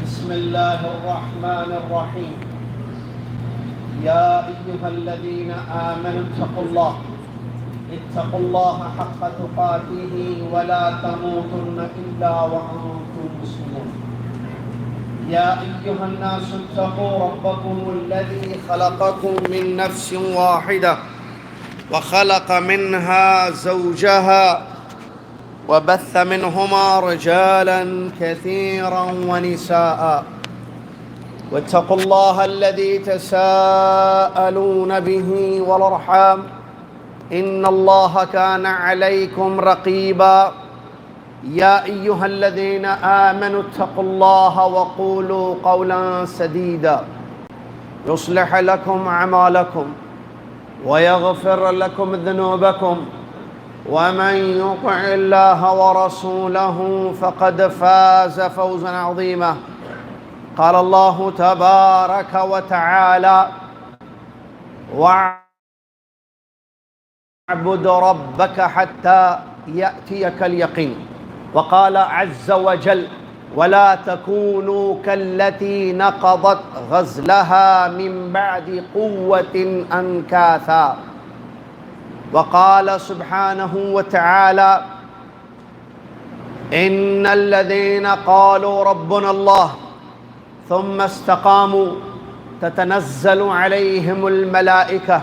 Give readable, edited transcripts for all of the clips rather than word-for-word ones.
بسم الله الرحمن الرحيم. يا أيها الذين آمنوا اتقوا الله حق تقاته ولا تموتن إلا وأنتم مسلمون. يا أيها الناس اتقوا ربكم الذي خلقكم من نفس واحدة وخلق منها زوجها وبث منهما رجالا كثيرا ونساء واتقوا الله الذي تساءلون به والأرحام إن الله كان عليكم رقيبا. يا أيها الذين آمنوا اتقوا الله وقولوا قولا سديدا يصلح لكم أعمالكم ويغفر لكم ذنوبكم ومن يطع الله ورسوله فقد فاز فوزا عظيما. قال الله تبارك وتعالى: واعبد ربك حتى يأتيك اليقين. وقال عز وجل: ولا تكونوا كالتي نقضت غزلها من بعد قوة أنكاثا. وقال سبحانه وتعالى: إن الذين قالوا ربنا الله ثم استقاموا تتنزل عليهم الملائكة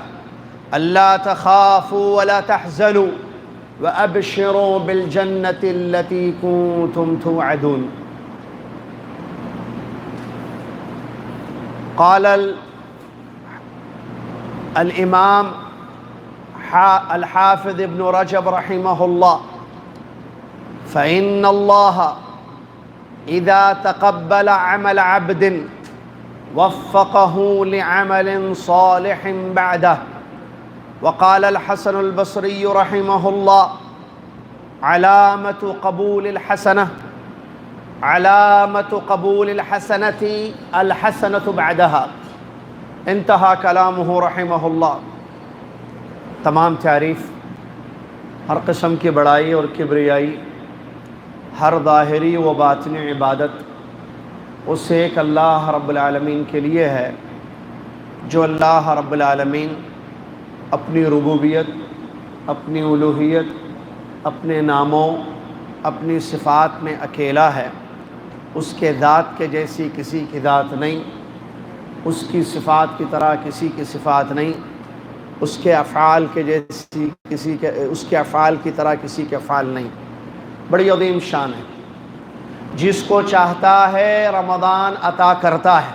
ألا تخافوا ولا تحزنوا وأبشروا بالجنة التي كنتم توعدون. قال الإمام الحافظ ابن رجب رحمه الله: فإن الله إذا تقبل عمل عبد وفقه لعمل صالح بعده. وقال الحسن البصري رحمه الله: علامة قبول الحسنة الحسنة بعدها. انتهى كلامه رحمه الله. تمام تعریف، ہر قسم کی بڑائی اور کبریائی، ہر ظاہری و باطنی عبادت اس ایک اللہ رب العالمین کے لیے ہے، جو اللہ رب العالمین اپنی ربوبیت، اپنی الوہیت، اپنے ناموں، اپنی صفات میں اکیلا ہے۔ اس کے ذات کے جیسی کسی کی ذات نہیں، اس کی صفات کی طرح کسی کی صفات نہیں، اس کے افعال کے جیسی اس کے افعال کی طرح کسی کے افعال نہیں۔ بڑی عظیم شان ہے۔ جس کو چاہتا ہے رمضان عطا کرتا ہے،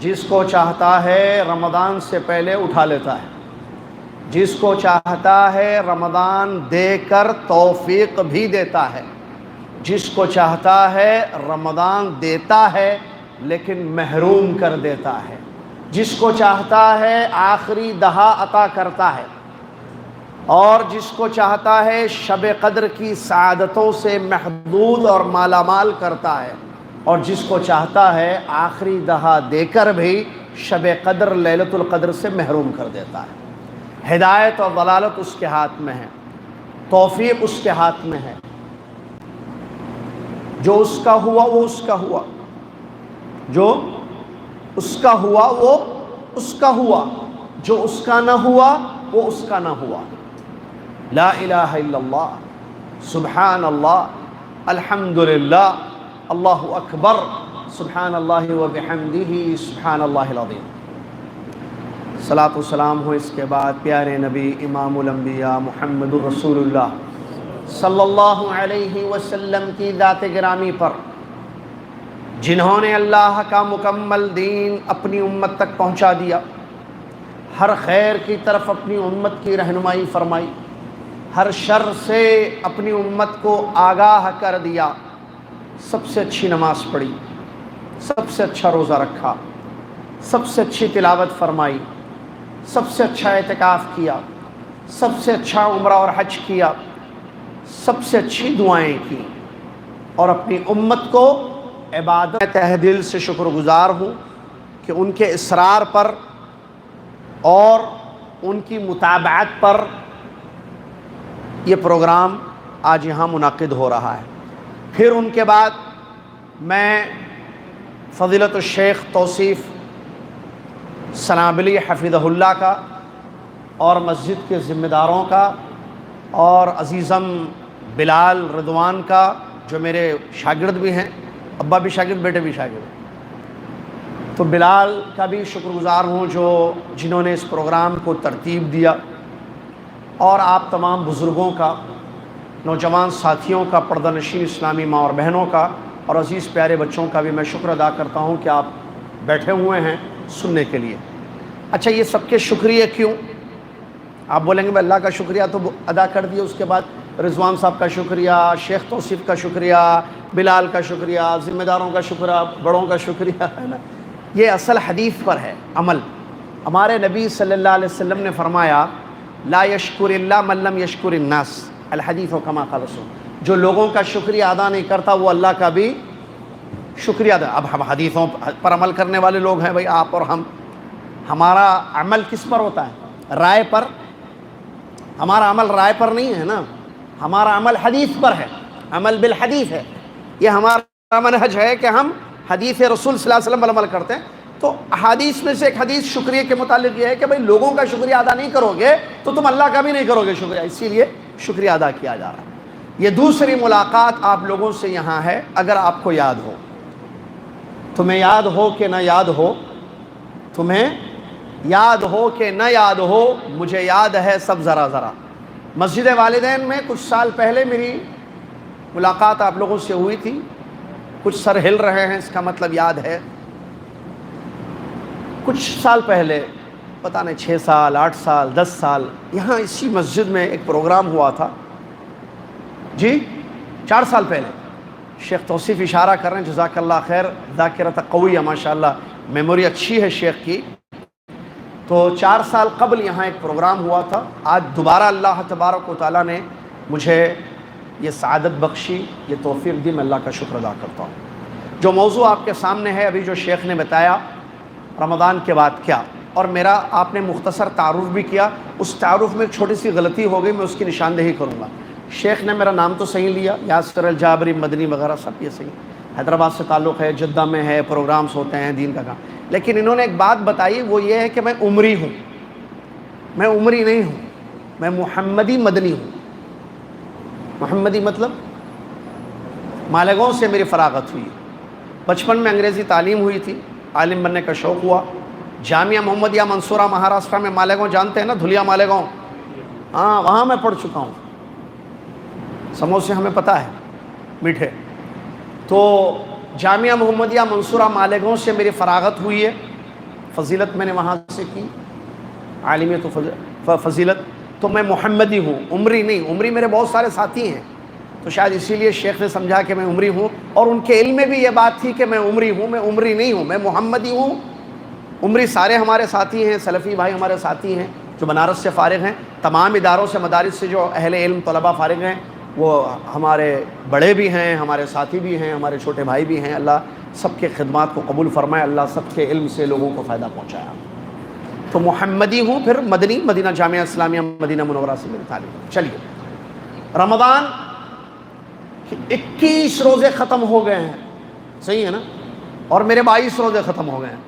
جس کو چاہتا ہے رمضان سے پہلے اٹھا لیتا ہے، جس کو چاہتا ہے رمضان دے کر توفیق بھی دیتا ہے، جس کو چاہتا ہے رمضان دیتا ہے لیکن محروم کر دیتا ہے، جس کو چاہتا ہے آخری دہا عطا کرتا ہے، اور جس کو چاہتا ہے شب قدر کی سعادتوں سے محدود اور مالا مال کرتا ہے، اور جس کو چاہتا ہے آخری دہا دے کر بھی شب قدر لیلۃ القدر سے محروم کر دیتا ہے۔ ہدایت اور ضلالت اس کے ہاتھ میں ہے، توفیق اس کے ہاتھ میں ہے۔ جو اس کا ہوا وہ اس کا ہوا، جو اس کا ہوا وہ اس کا ہوا، جو اس کا نہ ہوا وہ اس کا نہ ہوا۔ لا الہ الا اللہ، سبحان اللہ، الحمدللہ، اللہ اکبر، سبحان اللہ وبحمدہ، سبحان اللہ العظیم۔ صلاۃ و سلام ہو اس کے بعد پیارے نبی امام الانبیاء محمد الرسول اللہ صلی اللہ علیہ وسلم کی ذات گرامی پر، جنہوں نے اللہ کا مکمل دین اپنی امت تک پہنچا دیا، ہر خیر کی طرف اپنی امت کی رہنمائی فرمائی، ہر شر سے اپنی امت کو آگاہ کر دیا، سب سے اچھی نماز پڑھی، سب سے اچھا روزہ رکھا، سب سے اچھی تلاوت فرمائی، سب سے اچھا اعتکاف کیا، سب سے اچھا عمرہ اور حج کیا، سب سے اچھی دعائیں کی، اور اپنی امت کو عبادت تہ دل سے شکر گزار ہوں کہ ان کے اصرار پر اور ان کی متابعت پر یہ پروگرام آج یہاں منعقد ہو رہا ہے۔ پھر ان کے بعد میں فضیلت الشیخ توصیف سنابلی حفظہ اللہ کا اور مسجد کے ذمہ داروں کا اور عزیزم بلال رضوان کا جو میرے شاگرد بھی ہیں، ابا بھی شاگرد بیٹے بھی شاگرد، تو بلال کا بھی شکر گزار ہوں جنہوں نے اس پروگرام کو ترتیب دیا، اور آپ تمام بزرگوں کا، نوجوان ساتھیوں کا، پردہ نشین اسلامی ماں اور بہنوں کا اور عزیز پیارے بچوں کا بھی میں شکر ادا کرتا ہوں کہ آپ بیٹھے ہوئے ہیں سننے کے لیے۔ اچھا، یہ سب کے شکریہ کیوں؟ آپ بولیں گے میں اللہ کا شکریہ تو ادا کر دیا، اس کے بعد رضوان صاحب کا شکریہ، شیخ توصیف کا شکریہ، بلال کا شکریہ، ذمہ داروں کا شکریہ، بڑوں کا شکریہ، ہے نا؟ یہ اصل حدیث پر ہے عمل۔ ہمارے نبی صلی اللہ علیہ وسلم نے فرمایا لا یشکر اللہ من لم یشکر الناس، الحدیث و کما قال رسول، جو لوگوں کا شکریہ ادا نہیں کرتا وہ اللہ کا بھی شکریہ ادا۔ اب ہم حدیثوں پر عمل کرنے والے لوگ ہیں بھائی، آپ اور ہم، ہمارا عمل کس پر ہوتا ہے؟ رائے پر۔ ہمارا عمل رائے پر نہیں ہے نا، ہمارا عمل حدیث پر ہے، عمل بالحدیث ہے۔ یہ ہمارا منہج ہے کہ ہم حدیث رسول صلی اللہ علیہ وسلم پر عمل کرتے ہیں۔ تو احادیث میں سے ایک حدیث شکریہ کے متعلق یہ ہے کہ بھائی لوگوں کا شکریہ ادا نہیں کرو گے تو تم اللہ کا بھی نہیں کرو گے شکریہ، اسی لیے شکریہ ادا کیا جا رہا ہے۔ یہ دوسری ملاقات آپ لوگوں سے یہاں ہے۔ اگر آپ کو یاد ہو، تمہیں یاد ہو کہ نہ یاد ہو، تمہیں یاد ہو کہ نہ یاد ہو، مجھے یاد ہے سب ذرا ذرا۔ مسجد والدین میں کچھ سال پہلے میری ملاقات آپ لوگوں سے ہوئی تھی، کچھ سر ہل رہے ہیں، اس کا مطلب یاد ہے۔ کچھ سال پہلے، پتہ نہیں 6 سال 8 سال 10 سال، یہاں اسی مسجد میں ایک پروگرام ہوا تھا، جی 4 سال پہلے۔ شیخ توصیف اشارہ کر رہے ہیں، جزاک اللہ خیر، ذاکرۃ قویہ، ماشاءاللہ میموری اچھی ہے شیخ کی۔ تو 4 سال قبل یہاں ایک پروگرام ہوا تھا، آج دوبارہ اللہ تبارک و تعالیٰ نے مجھے یہ سعادت بخشی، یہ توفیق دی، میں اللہ کا شکر ادا کرتا ہوں۔ جو موضوع آپ کے سامنے ہے، ابھی جو شیخ نے بتایا رمضان کے بعد کیا، اور میرا آپ نے مختصر تعارف بھی کیا، اس تعارف میں ایک چھوٹی سی غلطی ہو گئی، میں اس کی نشاندہی کروں گا۔ شیخ نے میرا نام تو صحیح لیا، یاسر الجابری مدنی وغیرہ سب یہ صحیح، حیدرآباد سے تعلق ہے، جدہ میں ہے، پروگرامز ہوتے ہیں دین کا کام، لیکن انہوں نے ایک بات بتائی، وہ یہ ہے کہ میں عمری ہوں۔ میں عمری نہیں ہوں، میں محمدی مدنی ہوں۔ محمدی مطلب مالیگاؤں سے میری فراغت ہوئی، بچپن میں انگریزی تعلیم ہوئی تھی، عالم بننے کا شوق ہوا، جامعہ محمدیہ منصورہ مہاراشٹرا میں، مالیگاؤں جانتے ہیں نا، دھلیا مالیگاؤں، ہاں وہاں میں پڑھ چکا ہوں، سموسے ہمیں پتہ ہے میٹھے۔ تو جامعہ محمدیہ منصورہ مالیگاؤں سے میری فراغت ہوئی ہے، فضیلت میں نے وہاں سے کی، عالمیت و فضیلت، تو میں محمدی ہوں، عمری نہیں۔ عمری میرے بہت سارے ساتھی ہیں، تو شاید اسی لیے شیخ نے سمجھا کہ میں عمری ہوں، اور ان کے علم میں بھی یہ بات تھی کہ میں عمری ہوں، میں عمری نہیں ہوں، میں محمدی ہوں۔ عمری سارے ہمارے ساتھی ہیں، سلفی بھائی ہمارے ساتھی ہیں جو بنارس سے فارغ ہیں، تمام اداروں سے، مدارس سے جو اہل علم طلباء فارغ ہیں، وہ ہمارے بڑے بھی ہیں، ہمارے ساتھی بھی ہیں، ہمارے چھوٹے بھائی بھی ہیں۔ اللہ سب کے خدمات کو قبول فرمائے، اللہ سب کے علم سے لوگوں کو فائدہ پہنچایا۔ تو محمدی ہوں، پھر مدنی، مدینہ جامعہ اسلامیہ مدینہ منورہ سے میری تعلیم۔ چلیے، رمضان 21 روزے ختم ہو گئے ہیں، صحیح ہے نا، اور میرے 22 روزے ختم ہو گئے ہیں،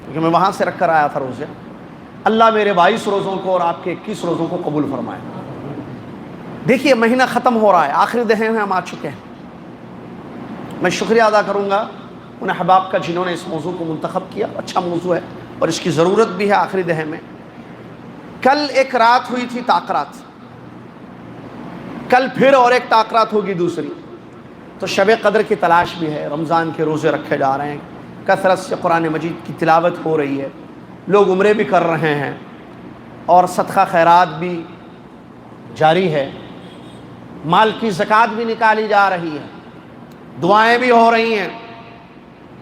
کیونکہ میں وہاں سے رکھ کر آیا تھا روزے۔ اللہ میرے 22 روزوں کو اور آپ کے 21 روزوں کو قبول فرمائے۔ دیکھیے مہینہ ختم ہو رہا ہے، آخری دہے میں ہم آ چکے ہیں۔ میں شکریہ ادا کروں گا ان احباب کا جنہوں نے اس موضوع کو منتخب کیا، اچھا موضوع ہے اور اس کی ضرورت بھی ہے آخری دہے میں۔ کل ایک رات ہوئی تھی تاقرات، کل پھر اور ایک تاقرات ہوگی دوسری، تو شب قدر کی تلاش بھی ہے، رمضان کے روزے رکھے جا رہے ہیں، کثرت سے قرآن مجید کی تلاوت ہو رہی ہے، لوگ عمرے بھی کر رہے ہیں، اور صدقہ خیرات بھی جاری ہے، مال کی زکوٰۃ بھی نکالی جا رہی ہے، دعائیں بھی ہو رہی ہیں،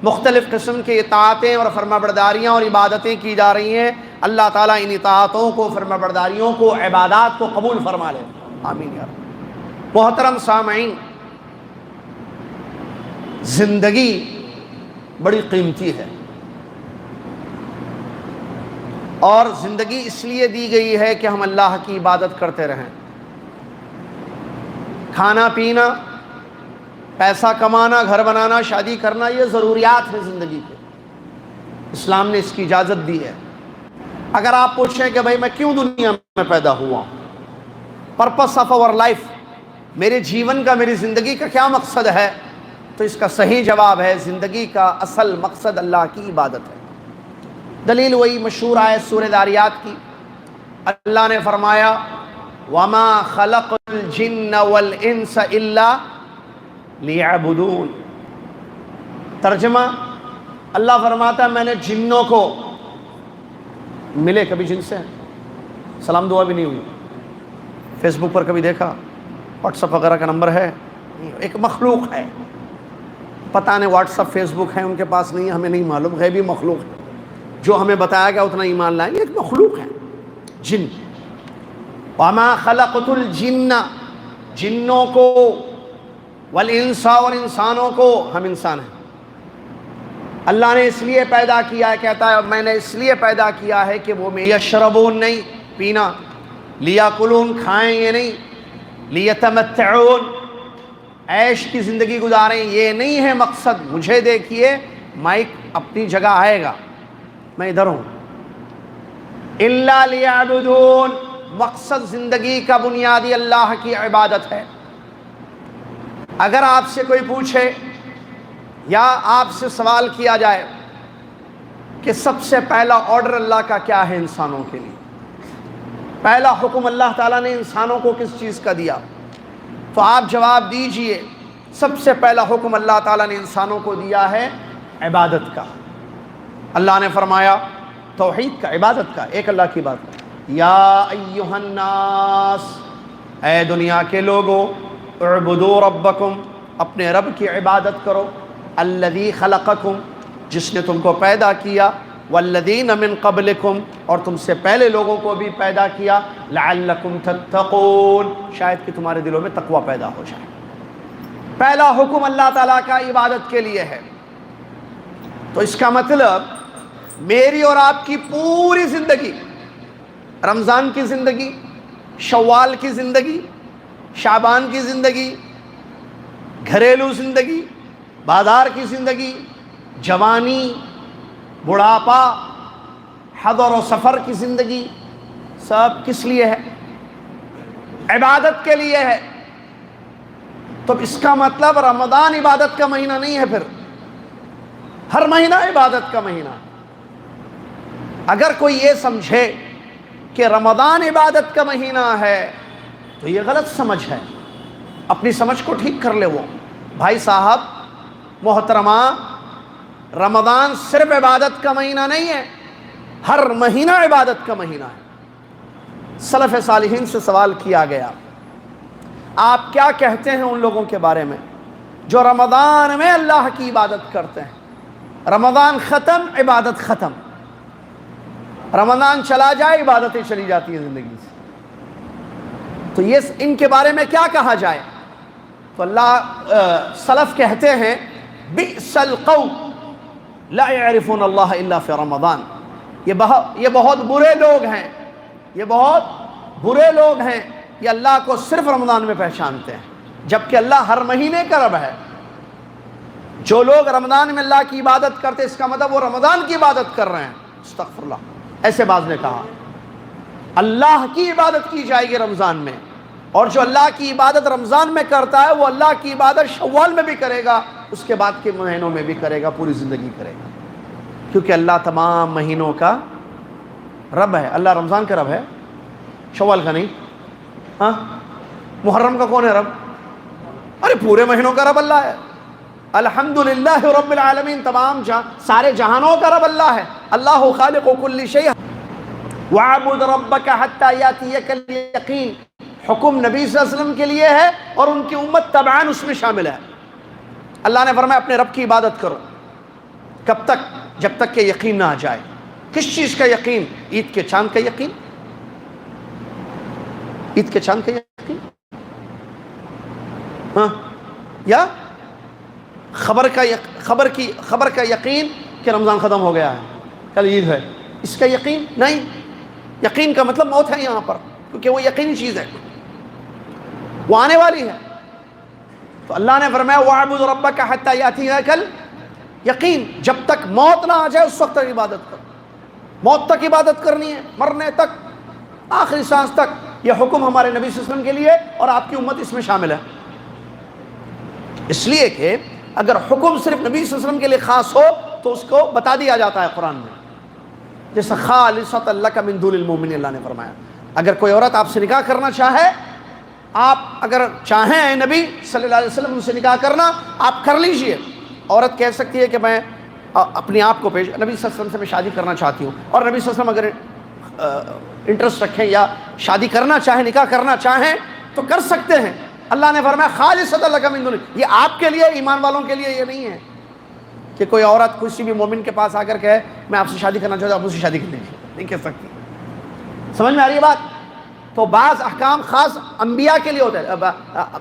مختلف قسم کی اطاعتیں اور فرمانبرداریاں اور عبادتیں کی جا رہی ہیں۔ اللہ تعالیٰ ان اطاعتوں کو، فرمانبرداریوں کو، عبادات کو قبول فرما لے، آمین یا رب۔ محترم سامعین، زندگی بڑی قیمتی ہے، اور زندگی اس لیے دی گئی ہے کہ ہم اللہ کی عبادت کرتے رہیں۔ کھانا پینا پیسہ کمانا، گھر بنانا، شادی کرنا، یہ ضروریات ہیں زندگی کے، اسلام نے اس کی اجازت دی ہے۔ اگر آپ پوچھیں کہ بھائی میں کیوں دنیا میں پیدا ہوا، پرپس آف آور لائف، میرے جیون کا، میری زندگی کا کیا مقصد ہے، تو اس کا صحیح جواب ہے زندگی کا اصل مقصد اللہ کی عبادت ہے۔ دلیل وہی مشہور آیت سورہ ذاریات کی، اللہ نے فرمایا وَمَا خَلَقْتُ الْجِنَّ وَالْإِنسَ إِلَّا لِيَعْبُدُونَ۔ ترجمہ، اللہ فرماتا ہے میں نے جنوں کو، ملے کبھی جن سے سلام دعا بھی نہیں ہوئی، فیس بک پر کبھی دیکھا، واٹس اپ وغیرہ کا نمبر ہے، ایک مخلوق ہے، پتہ نہیں واٹس اپ فیس بک ہے ان کے پاس، نہیں ہمیں نہیں معلوم، غیبی مخلوق ہے، جو ہمیں بتایا گیا اتنا ایمان لائیں گے، ایک مخلوق ہے جن۔ وَمَا خَلَقْتُ الْجِنَّ، جنوں کو، وَالْإِنسَ، اور انسانوں کو، ہم انسان ہیں، اللہ نے اس لیے پیدا کیا ہے، کہتا ہے میں نے اس لیے پیدا کیا ہے کہ وہ یشربون، نہیں پینا، لیاکلون، کھائیں یہ نہیں، لیتمتعون، عیش کی زندگی گزاریں یہ نہیں ہے مقصد، مجھے دیکھیے مائک اپنی جگہ آئے گا، میں ادھر ہوں، الا لیعبدون، مقصد زندگی کا بنیادی اللہ کی عبادت ہے۔ اگر آپ سے کوئی پوچھے یا آپ سے سوال کیا جائے کہ سب سے پہلا آرڈر اللہ کا کیا ہے انسانوں کے لیے، پہلا حکم اللہ تعالیٰ نے انسانوں کو کس چیز کا دیا، تو آپ جواب دیجئے سب سے پہلا حکم اللہ تعالیٰ نے انسانوں کو دیا ہے عبادت کا۔ اللہ نے فرمایا توحید کا، عبادت کا، ایک اللہ کی بات، یا ایہا الناس، اے دنیا کے لوگوں، اعبدوا ربکم، اپنے رب کی عبادت کرو، الذی خلقکم، جس نے تم کو پیدا کیا، والذین من قبلکم، اور تم سے پہلے لوگوں کو بھی پیدا کیا، لعلکم تتقون، شاید کہ تمہارے دلوں میں تقوی پیدا ہو جائے۔ پہلا حکم اللہ تعالیٰ کا عبادت کے لیے ہے، تو اس کا مطلب میری اور آپ کی پوری زندگی، رمضان کی زندگی، شوال کی زندگی، شعبان کی زندگی، گھریلو زندگی، بازار کی زندگی، جوانی، بڑھاپا، حضر و سفر کی زندگی، سب کس لیے ہے؟ عبادت کے لیے ہے۔ تو اس کا مطلب رمضان عبادت کا مہینہ نہیں ہے، پھر ہر مہینہ عبادت کا مہینہ۔ اگر کوئی یہ سمجھے کہ رمضان عبادت کا مہینہ ہے تو یہ غلط سمجھ ہے، اپنی سمجھ کو ٹھیک کر لے وہ۔ بھائی صاحب، محترمہ، رمضان صرف عبادت کا مہینہ نہیں ہے، ہر مہینہ عبادت کا مہینہ ہے۔ سلف صالحین سے سوال کیا گیا آپ کیا کہتے ہیں ان لوگوں کے بارے میں جو رمضان میں اللہ کی عبادت کرتے ہیں؟ رمضان ختم، عبادت ختم، رمضان چلا جائے عبادتیں چلی جاتی ہیں زندگی سے، تو یہ ان کے بارے میں کیا کہا جائے؟ تو سلف کہتے ہیں بئس القوم لا يعرفون اللہ الا فی رمضان، یہ بہت برے لوگ ہیں، یہ بہت برے لوگ ہیں، یہ اللہ کو صرف رمضان میں پہچانتے ہیں، جبکہ اللہ ہر مہینے کا رب ہے۔ جو لوگ رمضان میں اللہ کی عبادت کرتے اس کا مطلب وہ رمضان کی عبادت کر رہے ہیں، استغفر اللہ، ایسے بعض نے کہا۔ اللہ کی عبادت کی جائے گی رمضان میں، اور جو اللہ کی عبادت رمضان میں کرتا ہے وہ اللہ کی عبادت شوال میں بھی کرے گا، اس کے بعد کے مہینوں میں بھی کرے گا، پوری زندگی کرے گا، کیونکہ اللہ تمام مہینوں کا رب ہے۔ اللہ رمضان کا رب ہے، شوال کا نہیں۔ ہاں، محرم کا کون ہے رب؟ ارے پورے مہینوں کا رب اللہ ہے۔ الحمدللہ رب العالمین، تمام سارے جہانوں کا رب اللہ ہے۔ اللہ خالق کل شیء، وَاعْبُدْ رَبَّكَ حَتَّى يَأْتِيَكَ الْيَقِينُ، حکم نبی صلی اللہ علیہ وسلم کے لیے ہے اور ان کی امت تبعاً اس میں شامل ہے۔ اللہ نے فرمایا اپنے رب کی عبادت کرو، کب تک؟ جب تک کہ یقین نہ آ جائے۔ کس چیز کا یقین؟ عید کے چاند کا یقین، عید کے چاند کا یقین، ہاں، یا خبر کا یقین کہ رمضان ختم ہو گیا ہے، کل عید ہے، اس کا یقین نہیں۔ یقین کا مطلب موت ہے یہاں پر، کیونکہ وہ یقینی چیز ہے، وہ آنے والی ہے۔ تو اللہ نے فرمایا وَاعْبُدْ رَبَّكَ حَتَّى يَأْتِيَكَ الْيَقِينُ، جب تک موت نہ آ جائے اس وقت تک عبادت کر. موت تک عبادت کرنی ہے، مرنے تک، آخری سانس تک. یہ حکم ہمارے نبی صلی اللہ علیہ وسلم کے لیے اور آپ کی امت اس میں شامل ہے. اس لیے کہ اگر حکم صرف نبی صلی اللہ علیہ وسلم کے لیے خاص ہو تو اس کو بتا دیا جاتا ہے قرآن میں، جیسا خالصۃ لک من دون المؤمنین، اللہ نے فرمایا اگر کوئی عورت آپ سے نکاح کرنا چاہے، آپ اگر چاہیں نبی صلی اللہ علیہ وسلم ان سے نکاح کرنا، آپ کر لیجئے. عورت کہہ سکتی ہے کہ میں اپنے آپ کو نبی صلی اللہ علیہ وسلم سے میں شادی کرنا چاہتی ہوں، اور نبی صلی اللہ علیہ وسلم اگر انٹرسٹ رکھیں یا شادی کرنا چاہیں، نکاح کرنا چاہیں تو کر سکتے ہیں. اللہ نے فرمایا خالصۃ لک من دون، یہ آپ کے لیے، ایمان والوں کے لیے یہ نہیں ہے کہ کوئی عورت کسی بھی مومن کے پاس آ کر کہے میں آپ سے شادی کرنا چاہتا ہوں، آپ مجھ سے شادی کر لیجیے، نہیں کہہ سکتی. سمجھ میں آ رہی ہے بات؟ تو بعض احکام خاص انبیاء کے لیے ہوتے ہیں.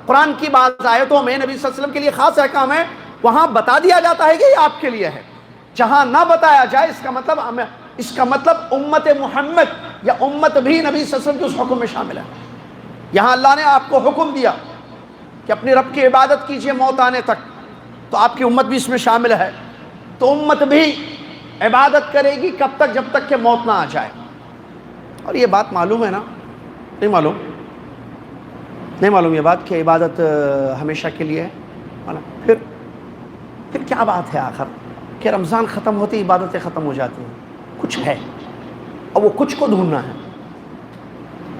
قرآن کی بعض آیتوں میں نبی صلی اللہ علیہ وسلم کے لیے خاص احکام ہیں، وہاں بتا دیا جاتا ہے کہ یہ آپ کے لیے ہے. جہاں نہ بتایا جائے اس کا مطلب امت محمد یا امت بھی نبی صلی اللہ علیہ وسلم کے اس حکم میں شامل ہے. یہاں اللہ نے آپ کو حکم دیا کہ اپنی رب کی عبادت کیجئے موت آنے تک، تو آپ کی امت بھی اس میں شامل ہے. تو امت بھی عبادت کرے گی کب تک؟ جب تک کہ موت نہ آ جائے. اور یہ بات معلوم ہے نا؟ نہیں معلوم؟ نہیں معلوم یہ بات کہ عبادت ہمیشہ کے لیے ہے. پھر کیا بات ہے آخر کہ رمضان ختم ہوتی عبادتیں ختم ہو جاتی ہیں؟ کچھ ہے، اور وہ کچھ کو ڈھونڈنا ہے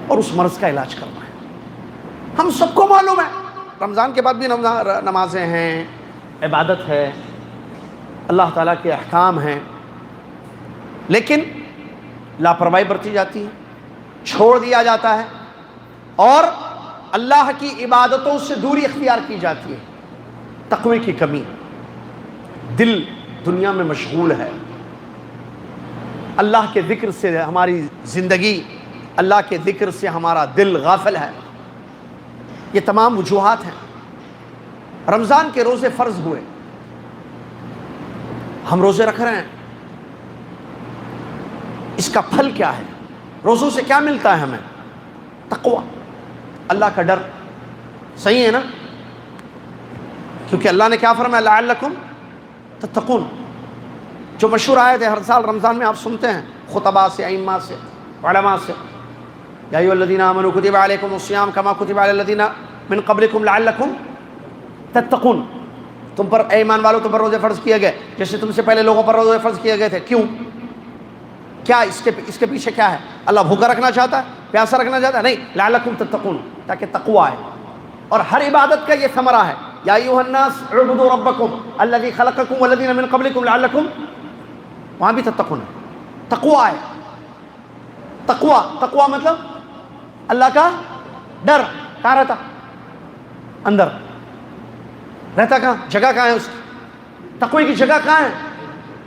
اور اس مرض کا علاج کرنا ہے. ہم سب کو معلوم ہے رمضان کے بعد بھی نمازیں ہیں، عبادت ہے، اللہ تعالیٰ کے احکام ہیں، لیکن لاپرواہی برتی جاتی ہے، چھوڑ دیا جاتا ہے، اور اللہ کی عبادتوں سے دوری اختیار کی جاتی ہے. تقوی کی کمی، دل دنیا میں مشغول ہے، اللہ کے ذکر سے ہماری زندگی، اللہ کے ذکر سے ہمارا دل غافل ہے. یہ تمام وجوہات ہیں. رمضان کے روزے فرض ہوئے، ہم روزے رکھ رہے ہیں، اس کا پھل کیا ہے؟ روزوں سے کیا ملتا ہے ہمیں؟ تقوی، اللہ کا ڈر. صحیح ہے نا؟ کیونکہ اللہ نے کیا فرمایا؟ لعلکم تتقون، جو مشہور آیت ہے ہر سال رمضان میں آپ سنتے ہیں خطباء سے، ائمہ سے، علماء سے، یا ایھا الذین آمنوا کتب علیکم الصیام کما کتب علی الذین من قبلکم لعلکم تتقون. تم پر اے ایمان والو، تم پر روزے فرض کیے گئے جیسے تم سے پہلے لوگوں پر روزے فرض کیے گئے تھے. کیوں؟ کیا اس کے پیچھے کیا ہے؟ اللہ بھوکا رکھنا چاہتا ہے؟ پیاسا رکھنا چاہتا ہے؟ نہیں، لعلکم تتقون، تاکہ تقوی آئے. اور ہر عبادت کا یہ ثمرہ ہے. یا ایھا الناس اعبدوا ربکم الذی خلقکم والذین من قبلکم لعلکم، وہاں بھی تتقون ہے، تقوی آئے. تقوی مطلب اللہ کا ڈر. کہاں رہتا؟ اندر رہتا. کہاں؟ جگہ کہاں ہے اس کی؟ تقوی کی جگہ کہاں ہے؟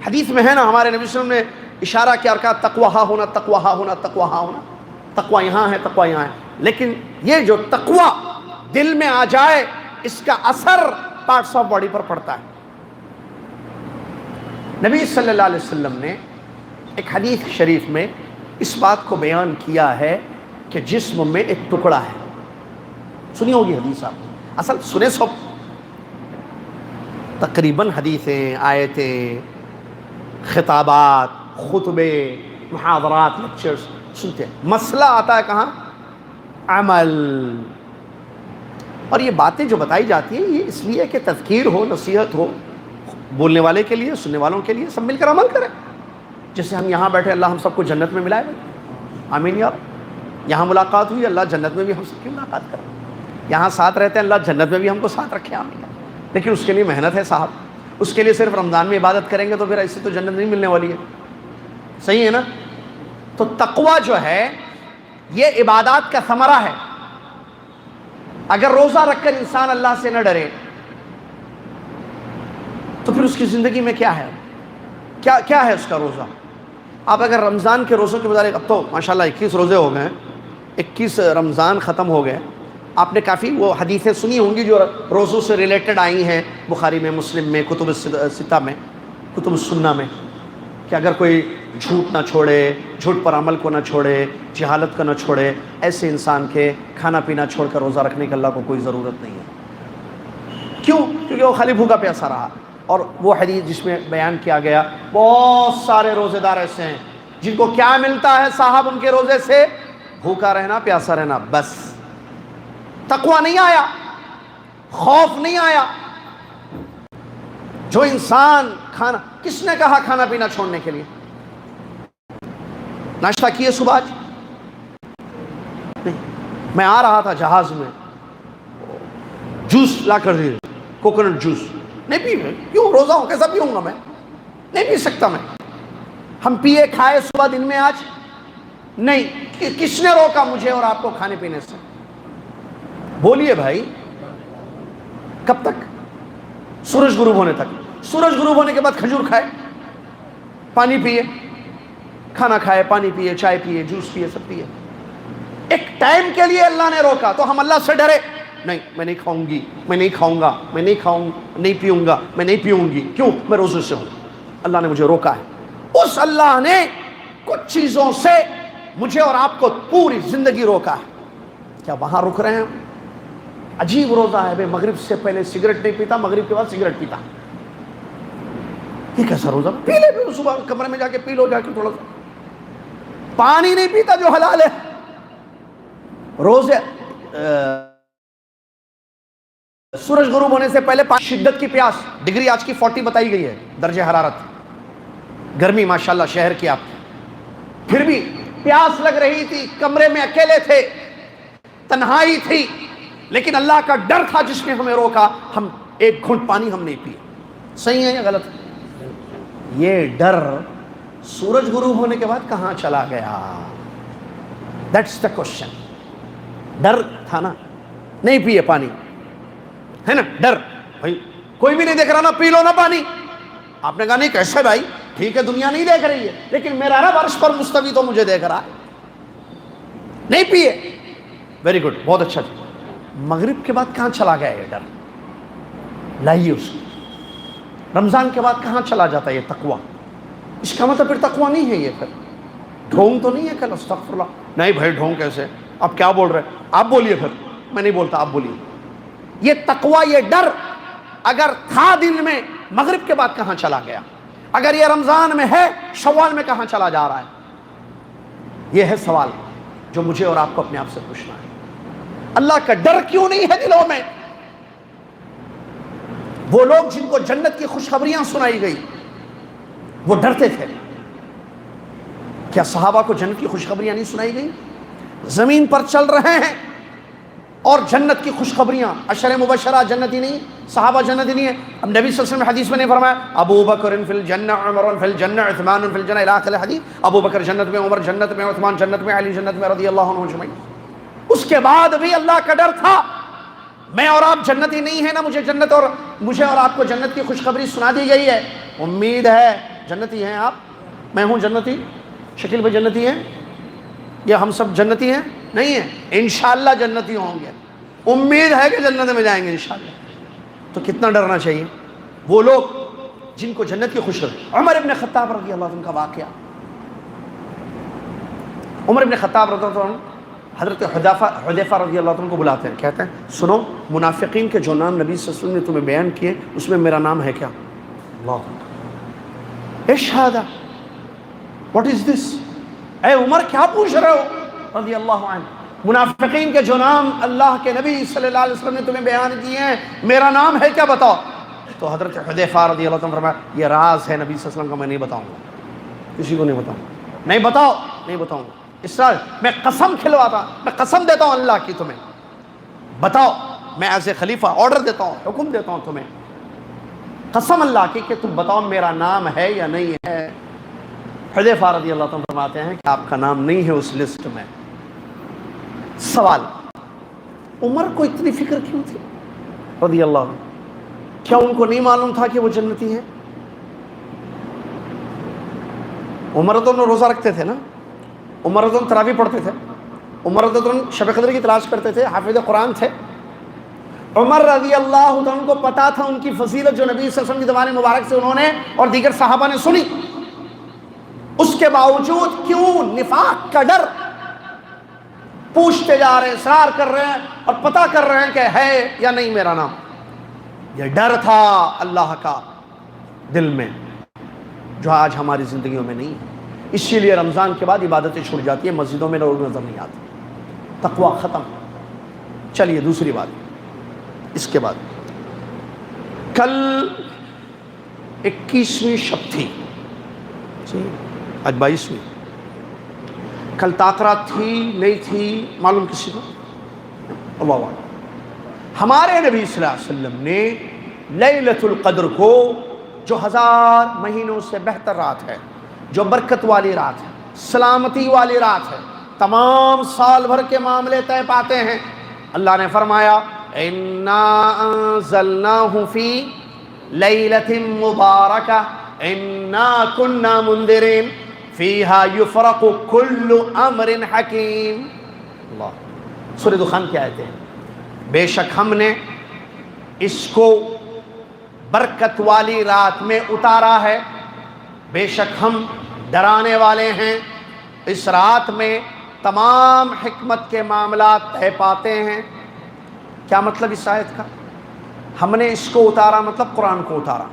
حدیث میں ہے نا، ہمارے نبی صلی اللہ علیہ وسلم نے اشارہ کیا اور کہا تقوی ہاں ہونا، تقوی ہاں ہونا، تقوی ہاں ہونا. تقوی یہاں ہے، تقوی یہاں ہے. لیکن یہ جو تقوی دل میں آ جائے، اس کا اثر پارٹس آف باڈی پر پڑتا ہے. نبی صلی اللہ علیہ وسلم نے ایک حدیث شریف میں اس بات کو بیان کیا ہے کہ جسم میں ایک ٹکڑا ہے. سنی ہوگی حدیث آپ نے، اصل سنے سب تقریباً حدیثیں، آیتیں، خطابات، خطبے، محاضرات، لیکچرز سنتے ہیں. مسئلہ آتا ہے کہاں؟ عمل. اور یہ باتیں جو بتائی جاتی ہیں یہ اس لیے کہ تذکیر ہو، نصیحت ہو، بولنے والے کے لیے، سننے والوں کے لیے، سب مل کر عمل کریں. جیسے ہم یہاں بیٹھے، اللہ ہم سب کو جنت میں ملائے. آمین یا رب. یہاں ملاقات ہوئی، اللہ جنت میں بھی ہم سب کی ملاقات کرے. یہاں ساتھ رہتے ہیں، اللہ جنت میں بھی ہم کو ساتھ رکھے. آمین. لیکن اس کے لیے محنت ہے صاحب. اس کے لیے صرف رمضان میں عبادت کریں گے تو پھر ایسے تو جنت نہیں ملنے والی ہے. صحیح ہے نا؟ تو تقوی جو ہے یہ عبادات کا ثمرہ ہے. اگر روزہ رکھ کر انسان اللہ سے نہ ڈرے تو پھر اس کی زندگی میں کیا ہے؟ کیا ہے اس کا روزہ؟ آپ اگر رمضان کے روزوں کے متعلق، اب تو ماشاءاللہ 21 روزے ہو گئے ہیں، 21 رمضان ختم ہو گئے. آپ نے کافی وہ حدیثیں سنی ہوں گی جو روزوں سے ریلیٹڈ آئی ہیں بخاری میں، مسلم میں، کتب الستہ میں، کتب السنہ میں، کہ اگر کوئی جھوٹ نہ چھوڑے، جھوٹ پر عمل کو نہ چھوڑے، جہالت کو نہ چھوڑے، ایسے انسان کے کھانا پینا چھوڑ کر روزہ رکھنے کی اللہ کو کوئی ضرورت نہیں ہے. کیوں؟ کیونکہ وہ خالی بھوکا پیاسا رہا. اور وہ حدیث جس میں بیان کیا گیا بہت سارے روزے دار ایسے ہیں جن کو کیا ملتا ہے صاحب ان کے روزے سے؟ بھوکا رہنا، پیاسا رہنا، بس. تقویٰ نہیں آیا، خوف نہیں آیا. جو انسان کھانا، کس نے کہا کھانا پینا چھوڑنے کے لیے؟ ناشتہ کیے صبح آج؟ نہیں. میں آ رہا تھا جہاز میں، جوس لا کر دے، کوکونٹ جوس. نہیں پی، کیوں؟ روزہ ہوں، کیسا پیوں گا میں؟ نہیں پی سکتا میں. ہم پیے کھائے صبح دن میں آج؟ نہیں. کس نے روکا مجھے اور آپ کو کھانے پینے سے؟ بولیے بھائی. کب تک؟ سورج غروب ہونے تک. سورج غروب ہونے کے بعد کھجور کھائے، پانی پیے، کھانا کھائے، پانی پیے، چائے پیے، جوس پیے، سب پیے. ایک ٹائم کے لیے اللہ نے روکا تو ہم اللہ سے ڈرے؟ نہیں، میں نہیں کھاؤں گی، میں نہیں کھاؤں گا، میں نہیں کھاؤں، نہیں پیوں گا، میں نہیں پیوں گی. کیوں؟ میں روزے سے ہوں، اللہ نے مجھے روکا ہے. اس اللہ نے کچھ چیزوں سے مجھے اور آپ کو پوری زندگی روکا ہے. کیا وہاں رک رہے ہیں؟ عجیب روزہ ہے بھائی. مغرب سے پہلے سگریٹ نہیں پیتا، مغرب کے بعد سگریٹ پیتا. یہ کیسا روزہ؟ پی لے بھی صبح کمرے میں جا کے پی لو جا کے تھوڑا سا. پانی نہیں پیتا جو حلال ہے. روزے سورج غروب ہونے سے پہلے شدت کی پیاس، ڈگری آج کی 40 بتائی گئی ہے درجہ حرارت. گرمی ماشاءاللہ شہر کی. آپ پھر بھی پیاس لگ رہی تھی، کمرے میں اکیلے تھے، تنہائی تھی، لیکن اللہ کا ڈر تھا جس نے ہمیں روکا. ہم ایک گھونٹ پانی ہم نہیں پیے. صحیح ہے یا غلط ہے؟ یہ ڈر سورج غروب ہونے کے بعد کہاں چلا گیا؟ That's the question. ڈر تھا نا، نہیں پیے پانی، ہے نا ڈر. بھائی کوئی بھی نہیں دیکھ رہا نا، پی لو نا پانی. آپ نے کہا نہیں کیسے بھائی؟ ٹھیک ہے دنیا نہیں دیکھ رہی ہے لیکن میرا رب عرش پر مستوی تو مجھے دیکھ رہا ہے. نہیں پیے، ویری گڈ، بہت اچھا. مغرب کے بعد کہاں چلا گیا یہ ڈر؟ لائیے اس کو. رمضان کے بعد کہاں چلا جاتا ہے یہ تقویٰ؟ اس کا مطلب پھر تقویٰ نہیں ہے یہ. پھر ڈھونگ تو نہیں ہے کل؟ استغفر اللہ. نہیں بھائی ڈھونگ کیسے؟ آپ کیا بول رہے ہیں؟ آپ بولیے. پھر میں نہیں بولتا، آپ بولیے. یہ تقویٰ، یہ ڈر اگر تھا دل میں، مغرب کے بعد کہاں چلا گیا؟ اگر یہ رمضان میں ہے، شوال میں کہاں چلا جا رہا ہے؟ یہ ہے سوال جو مجھے اور آپ کو اپنے آپ سے پوچھنا ہے. اللہ کا ڈر کیوں نہیں ہے دلوں میں؟ وہ لوگ جن کو جنت کی خوشخبریاں سنائی گئی وہ ڈرتے تھے. کیا صحابہ کو جنت کی خوشخبریاں نہیں سنائی گئی؟ زمین پر چل رہے ہیں اور جنت کی خوشخبریاں. عشر مبشرہ جنتی نہیں، صحابہ جنتی نہیں ہے. اب نبی صلی اللہ علیہ وسلم حدیث میں نہیں فرمایا ابو بکر فی الجنہ، عمر فی الجنہ، عثمان فی الجنہ، الی آخر الحدیث؟ ابو بکر جنت میں، عمر جنت میں، عثمان جنت میں، علی جنت میں، رضی اللہ عنہ اجمعین. اس کے بعد بھی اللہ کا ڈر تھا. میں اور آپ جنتی نہیں ہیں نا، مجھے اور آپ کو جنت کی خوشخبری سنا دی گئی ہے. امید ہے جنتی ہیں آپ، میں ہوں جنتی، شکیل بھائی جنتی ہیں، یا ہم سب جنتی ہیں؟ نہیں ہیں. انشاءاللہ جنتی ہوں گے، امید ہے کہ جنت میں جائیں گے انشاءاللہ. تو کتنا ڈرنا چاہیے. وہ لوگ جن کو جنت کی خوشخبری. عمر ابن خطاب رضی اللہ عنہ کا واقعہ. عمر ابن خطاب رضی اللہ عنہ حضرت حذیفہ رضی اللہ عنہ کو بلاتے ہیں، کہتے ہیں سنو، منافقین کے جو نام نبی صلی اللہ علیہ وسلم نے تمہیں بیان کیے اس میں میرا نام ہے کیا؟ اللہ، ايش هذا؟ واٹ از دس؟ اے عمر کیا پوچھ رہے ہو رضی اللہ عنہ. منافقین کے جو نام اللہ کے نبی صلی اللہ علیہ وسلم نے تمہیں بیان کیے ہیں میرا نام ہے کیا؟ بتاؤ. تو حضرت حذیفہ رضی اللہ عنہ فرمایا یہ راز ہے نبی صلی اللہ علیہ وسلم کا، میں نہیں بتاؤں گا، کسی کو نہیں بتاؤں گا. نہیں بتاؤ، نہیں بتاؤں گا. اس طرح میں قسم کھلواتا، میں قسم دیتا ہوں اللہ کی، تمہیں بتاؤ. میں ایز اے خلیفہ آرڈر دیتا ہوں، حکم دیتا ہوں تمہیں، قسم اللہ کی کہ تم بتاؤ میرا نام ہے یا نہیں ہے. حذیفہ رضی اللہ عنہ فرماتے ہیں کہ آپ کا نام نہیں ہے اس لسٹ میں. سوال، عمر کو اتنی فکر کیوں تھی رضی اللہ عنہ؟ کیا ان کو نہیں معلوم تھا کہ وہ جنتی ہیں؟ عمر رضی اللہ عنہ روزہ رکھتے تھے نا، عمر رضی اللہ عنہ تراویح پڑھتے تھے، عمر رضی اللہ عنہ شب قدر کی تلاش کرتے تھے، حافظ قرآن تھے. عمر رضی اللہ عنہ کو پتا تھا ان کی فضیلت جو نبی صلی اللہ علیہ وسلم کی زبان مبارک سے انہوں نے اور دیگر صحابہ نے سنی. اس کے باوجود کیوں نفاق کا ڈر پوچھتے جا رہے ہیں، اصرار کر رہے ہیں اور پتہ کر رہے ہیں کہ ہے یا نہیں میرا نام. یہ ڈر تھا اللہ کا دل میں، جو آج ہماری زندگیوں میں نہیں ہے۔ اسی لیے رمضان کے بعد عبادتیں چھوٹ جاتی ہیں، مسجدوں میں لوگ نظر نہیں آتے، تقوی ختم۔ چلیے دوسری بات، اس کے بعد کل 21ویں شب تھی، آج 22ویں، کل تاخرات تھی نہیں تھی معلوم کسی کو؟ اللہ اعلم۔ ہمارے نبی صلی اللہ علیہ وسلم نے لیلۃ القدر کو، جو 1000 مہینوں سے بہتر رات ہے، جو برکت والی رات ہے، سلامتی والی رات ہے، تمام سال بھر کے معاملے طے پاتے ہیں، اللہ نے فرمایا اِنَّا أَنزَلْنَاهُ فِي لَيْلَةٍ مُبَارَكَةٍ إِنَّا كُنَّا مُنذِرِينَ فِيهَا يُفْرَقُ كُلُّ أَمْرٍ حَكِيمٍ۔ اللہ، سورہ دخان کی آیتیں ہیں، بے شک ہم نے اس کو برکت والی رات میں اتارا ہے، بے شک ہم ڈرانے والے ہیں، اس رات میں تمام حکمت کے معاملات طے پاتے ہیں۔ کیا مطلب اس آیت کا؟ ہم نے اس کو اتارا مطلب قرآن کو اتارا،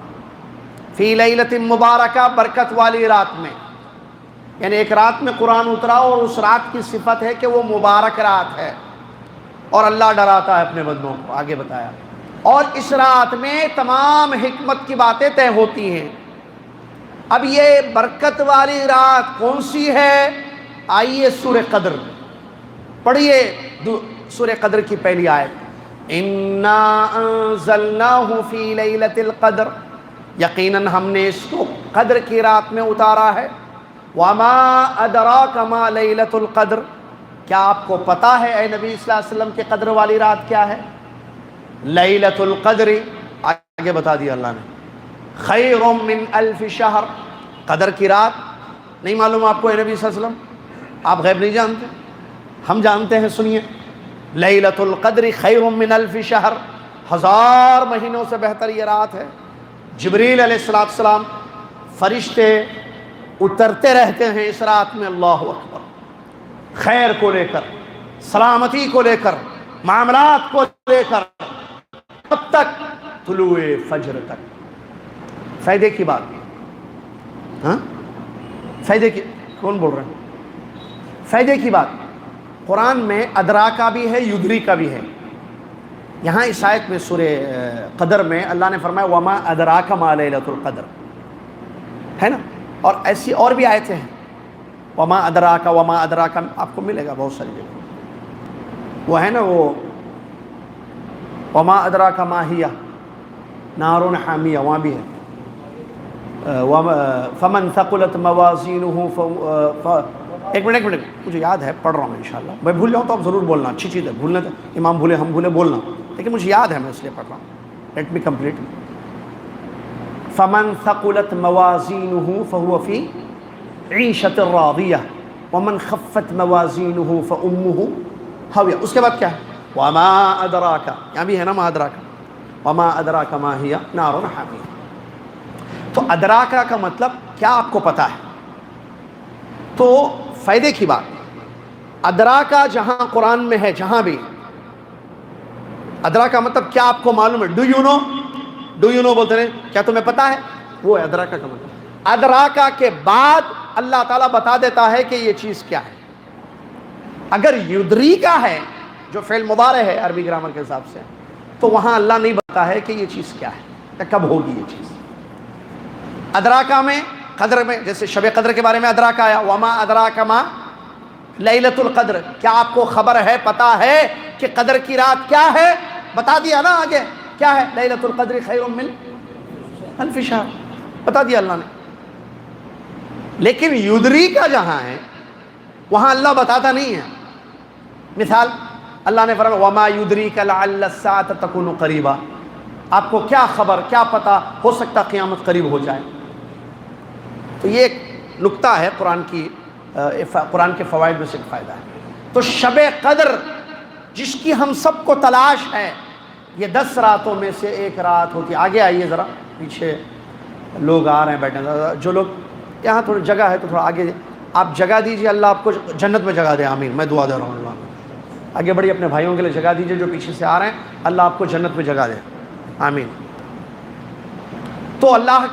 فی لیلۃ مبارکہ، برکت والی رات میں، یعنی ایک رات میں قرآن اترا، اور اس رات کی صفت ہے کہ وہ مبارک رات ہے، اور اللہ ڈراتا ہے اپنے بندوں کو، آگے بتایا، اور اس رات میں تمام حکمت کی باتیں طے ہوتی ہیں۔ اب یہ برکت والی رات کون سی ہے؟ آئیے سورہ قدر پڑھیے، سورہ قدر کی پہلی آیت، اِنَّا أَنزَلْنَاهُ فِي لَيْلَةِ الْقَدْرِ، یقیناً ہم نے اس کو قدر کی رات میں اتارا ہے، وَمَا أَدْرَاكَ مَا لَيْلَةُ الْقَدْرِ، کیا آپ کو پتا ہے اے نبی صلی اللہ علیہ وسلم کہ قدر والی رات کیا ہے؟ لیلۃ القدر، آگے بتا دیا اللہ نے، خیر من الف شہر، قدر کی رات نہیں معلوم آپ کو اے نبی صلی اللہ علیہ وسلم؟ آپ غیب نہیں جانتے، ہم جانتے ہیں، سنیے، لیلۃ القدر خیر من الف شہر، 1000 مہینوں سے بہتر یہ رات ہے۔ جبریل علیہ السلام فرشتے اترتے رہتے ہیں اس رات میں، اللہ اکبر، خیر کو لے کر، سلامتی کو لے کر، معاملات کو لے کر، کب تک؟ طلوع فجر تک۔ فائدے کی بات، ہاں فائدے کی، کون بول رہے ہیں؟ فائدے کی بات، قرآن میں ادرا کا بھی ہے، یدری کا بھی ہے۔ یہاں اس آیت میں سورہ قدر میں اللہ نے فرمایا وما ادراک ما لیلۃ القدر، ہے نا، اور ایسی اور بھی آیتیں ہیں، وما ادراک آپ کو ملے گا بہت ساری جگہ، وہ ہے نا، وہ وما ادراک ما ہی نار حامیہ، وہاں بھی ہے، فمن ثقلت موازینہ، ایک منٹ مجھے یاد ہے، پڑھ رہا ہوں میں انشاءاللہ، میں بھول جاؤں تو آپ ضرور بولنا، اچھی چیز ہے، بھولنے تو امام بھولے ہم بھولے بولنا، لیکن مجھے یاد ہے، میں اس لیے پڑھ رہا ہوں، لیٹ می کمپلیٹ۔ فمن ثقلت موازینہ فہو فی عیشۃ راضیہ ومن خفت موازینہ فامہ ہاویہ، اس کے بعد کیا ہے؟ وما ادراک، یہاں بھی ہے نا ما ادراک، وما ادراک ما ہی نار حامیہ۔ تو ادراکا کا مطلب کیا آپ کو پتا ہے؟ تو فائدے کی بات، ادراکا جہاں قرآن میں ہے، جہاں بھی ادراکا مطلب کیا آپ کو معلوم ہے؟ ڈو یو نو بولتے ہیں، کیا تمہیں پتا ہے؟ وہ ہے ادراکا کا مطلب۔ ادراکا کے بعد اللہ تعالیٰ بتا دیتا ہے کہ یہ چیز کیا ہے۔ اگر یدری کا ہے، جو فعل مضارع ہے عربی گرامر کے حساب سے، تو وہاں اللہ نہیں بتا ہے کہ یہ چیز کیا ہے یا کب ہوگی یہ چیز۔ ادراکا میں، قدر میں، جیسے شب قدر کے بارے میں ادراکا آیا، وما ادراک ما لیلۃ القدر، کیا آپ کو خبر ہے، پتا ہے کہ قدر کی رات کیا ہے؟ بتا دیا نا آگے کیا ہے، لیلۃ القدر خیر من الف شہر، بتا دیا اللہ نے۔ لیکن یدری کا جہاں ہے وہاں اللہ بتاتا نہیں ہے۔ مثال اللہ نے فرمایا وما یدریک لعل الساعۃ تکون قریبا، آپ کو کیا خبر، کیا پتا، ہو سکتا قیامت قریب ہو جائے۔ تو یہ ایک نکتہ ہے قرآن کے فوائد میں سے ایک فائدہ ہے۔ تو شب قدر جس کی ہم سب کو تلاش ہے، یہ 10 راتوں میں سے ایک رات ہوتی ہے۔ آگے آئیے ذرا، پیچھے لوگ آ رہے ہیں بیٹھنے، جو لوگ یہاں تھوڑی جگہ ہے تو تھوڑا آگے آپ جگہ دیجیے، اللہ آپ کو جنت میں جگہ دے، آمین، میں دعا دے رہا ہوں اللہ۔ آگے بڑھیے، اپنے بھائیوں کے لیے جگہ دیجیے جو پیچھے سے آ رہے ہیں، اللہ آپ کو جنت میں جگہ دے، آمین۔ تو اللہ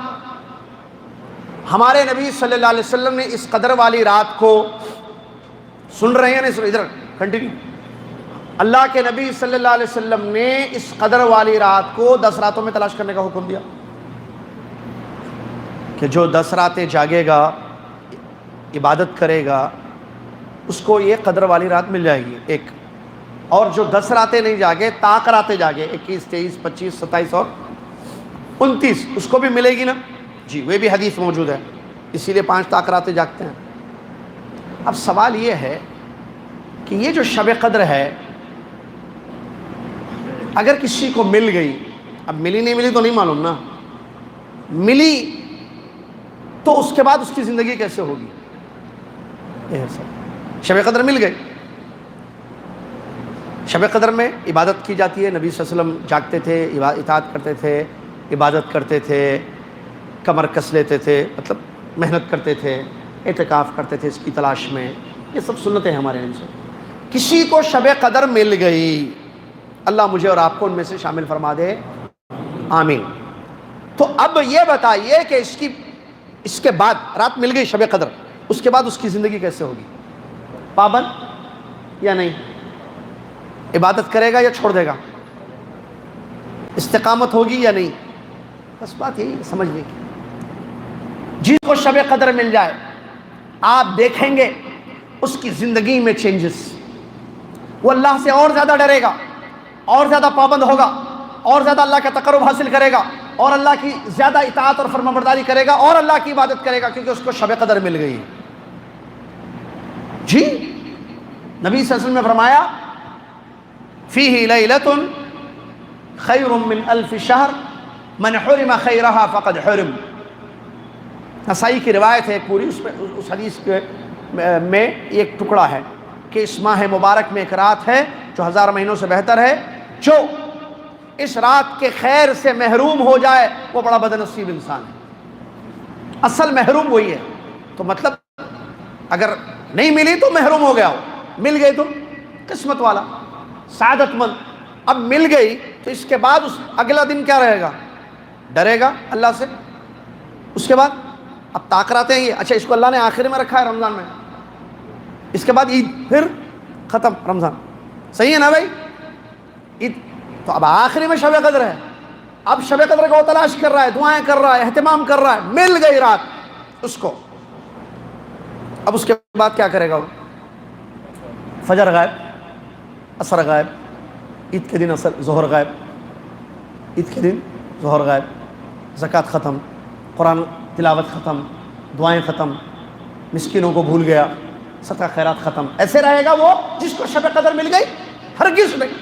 ہمارے نبی صلی اللہ علیہ وسلم نے اس قدر والی رات کو سن رہے ہیں نا، ادھر کنٹینیو، اللہ کے نبی صلی اللہ علیہ وسلم نے اس قدر والی رات کو 10 راتوں میں تلاش کرنے کا حکم دیا کہ جو 10 راتیں جاگے گا، عبادت کرے گا، اس کو یہ قدر والی رات مل جائے گی ایک، اور جو 10 راتیں نہیں جاگے، طاق راتیں جاگے 21 23 25 27 اور 29، اس کو بھی ملے گی نا جی، وہ بھی حدیث موجود ہے، اسی لیے 5 طاق راتیں جاگتے ہیں۔ اب سوال یہ ہے کہ یہ جو شب قدر ہے اگر کسی کو مل گئی، اب ملی نہیں ملی تو نہیں معلوم نا، ملی تو اس کے بعد اس کی زندگی کیسے ہوگی؟ شب قدر مل گئی، شب قدر میں عبادت کی جاتی ہے، نبی صلی اللہ علیہ وسلم جاگتے تھے، اطاعت کرتے تھے، عبادت کرتے تھے، کمر کس لیتے تھے، مطلب محنت کرتے تھے، اعتکاف کرتے تھے اس کی تلاش میں، یہ سب سنتیں ہیں ہمارے ان سے۔ کسی کو شب قدر مل گئی، اللہ مجھے اور آپ کو ان میں سے شامل فرما دے، آمین۔ تو اب یہ بتائیے کہ اس کے بعد رات مل گئی شب قدر، اس کے بعد اس کی زندگی کیسے ہوگی؟ پابند یا نہیں؟ عبادت کرے گا یا چھوڑ دے گا؟ استقامت ہوگی یا نہیں؟ بس بات یہی سمجھنے کی۔ جس کو شب قدر مل جائے آپ دیکھیں گے اس کی زندگی میں چینجز، وہ اللہ سے اور زیادہ ڈرے گا، اور زیادہ پابند ہوگا، اور زیادہ اللہ کا تقرب حاصل کرے گا، اور اللہ کی زیادہ اطاعت اور فرمانبرداری کرے گا، اور اللہ کی عبادت کرے گا، کیونکہ اس کو شب قدر مل گئی۔ جی نبی صلی اللہ علیہ وسلم نے فرمایا فیہ لیلۃ خیر من 1000 شہر من حرم خیرہا فقد حرم۔ نسائی کی روایت ہے پوری، اس حدیث میں ایک ٹکڑا ہے کہ اس ماہ مبارک میں ایک رات ہے جو 1000 مہینوں سے بہتر ہے، جو اس رات کے خیر سے محروم ہو جائے وہ بڑا بد نصیب انسان ہے۔ اصل محروم وہی ہے، تو مطلب اگر نہیں ملی تو محروم ہو گیا ہو، مل گئی تو قسمت والا، سعادت مند۔ اب مل گئی تو اس کے بعد اگلا دن کیا رہے گا؟ ڈرے گا اللہ سے۔ اس کے بعد اب طاقت ہیں یہ، اچھا اس کو اللہ نے آخر میں رکھا ہے رمضان میں، اس کے بعد عید، پھر ختم رمضان، صحیح ہے نا بھائی؟ عید تو اب آخری میں شب قدر ہے، اب شب قدر کو تلاش کر رہا ہے، دعائیں کر رہا ہے، اہتمام کر رہا ہے، مل گئی رات اس کو۔ اب اس کے بعد کیا کرے گا وہ؟ فجر غائب، عصر غائب، عید کے دن ظہر غائب، عید کے دن ظہر غائب، زکوٰۃ ختم، قرآن تلاوت ختم، دعائیں ختم، مسکینوں کو بھول گیا، صدقہ خیرات ختم۔ ایسے رہے گا وہ جس کو شب قدر مل گئی؟ ہرگز نہیں۔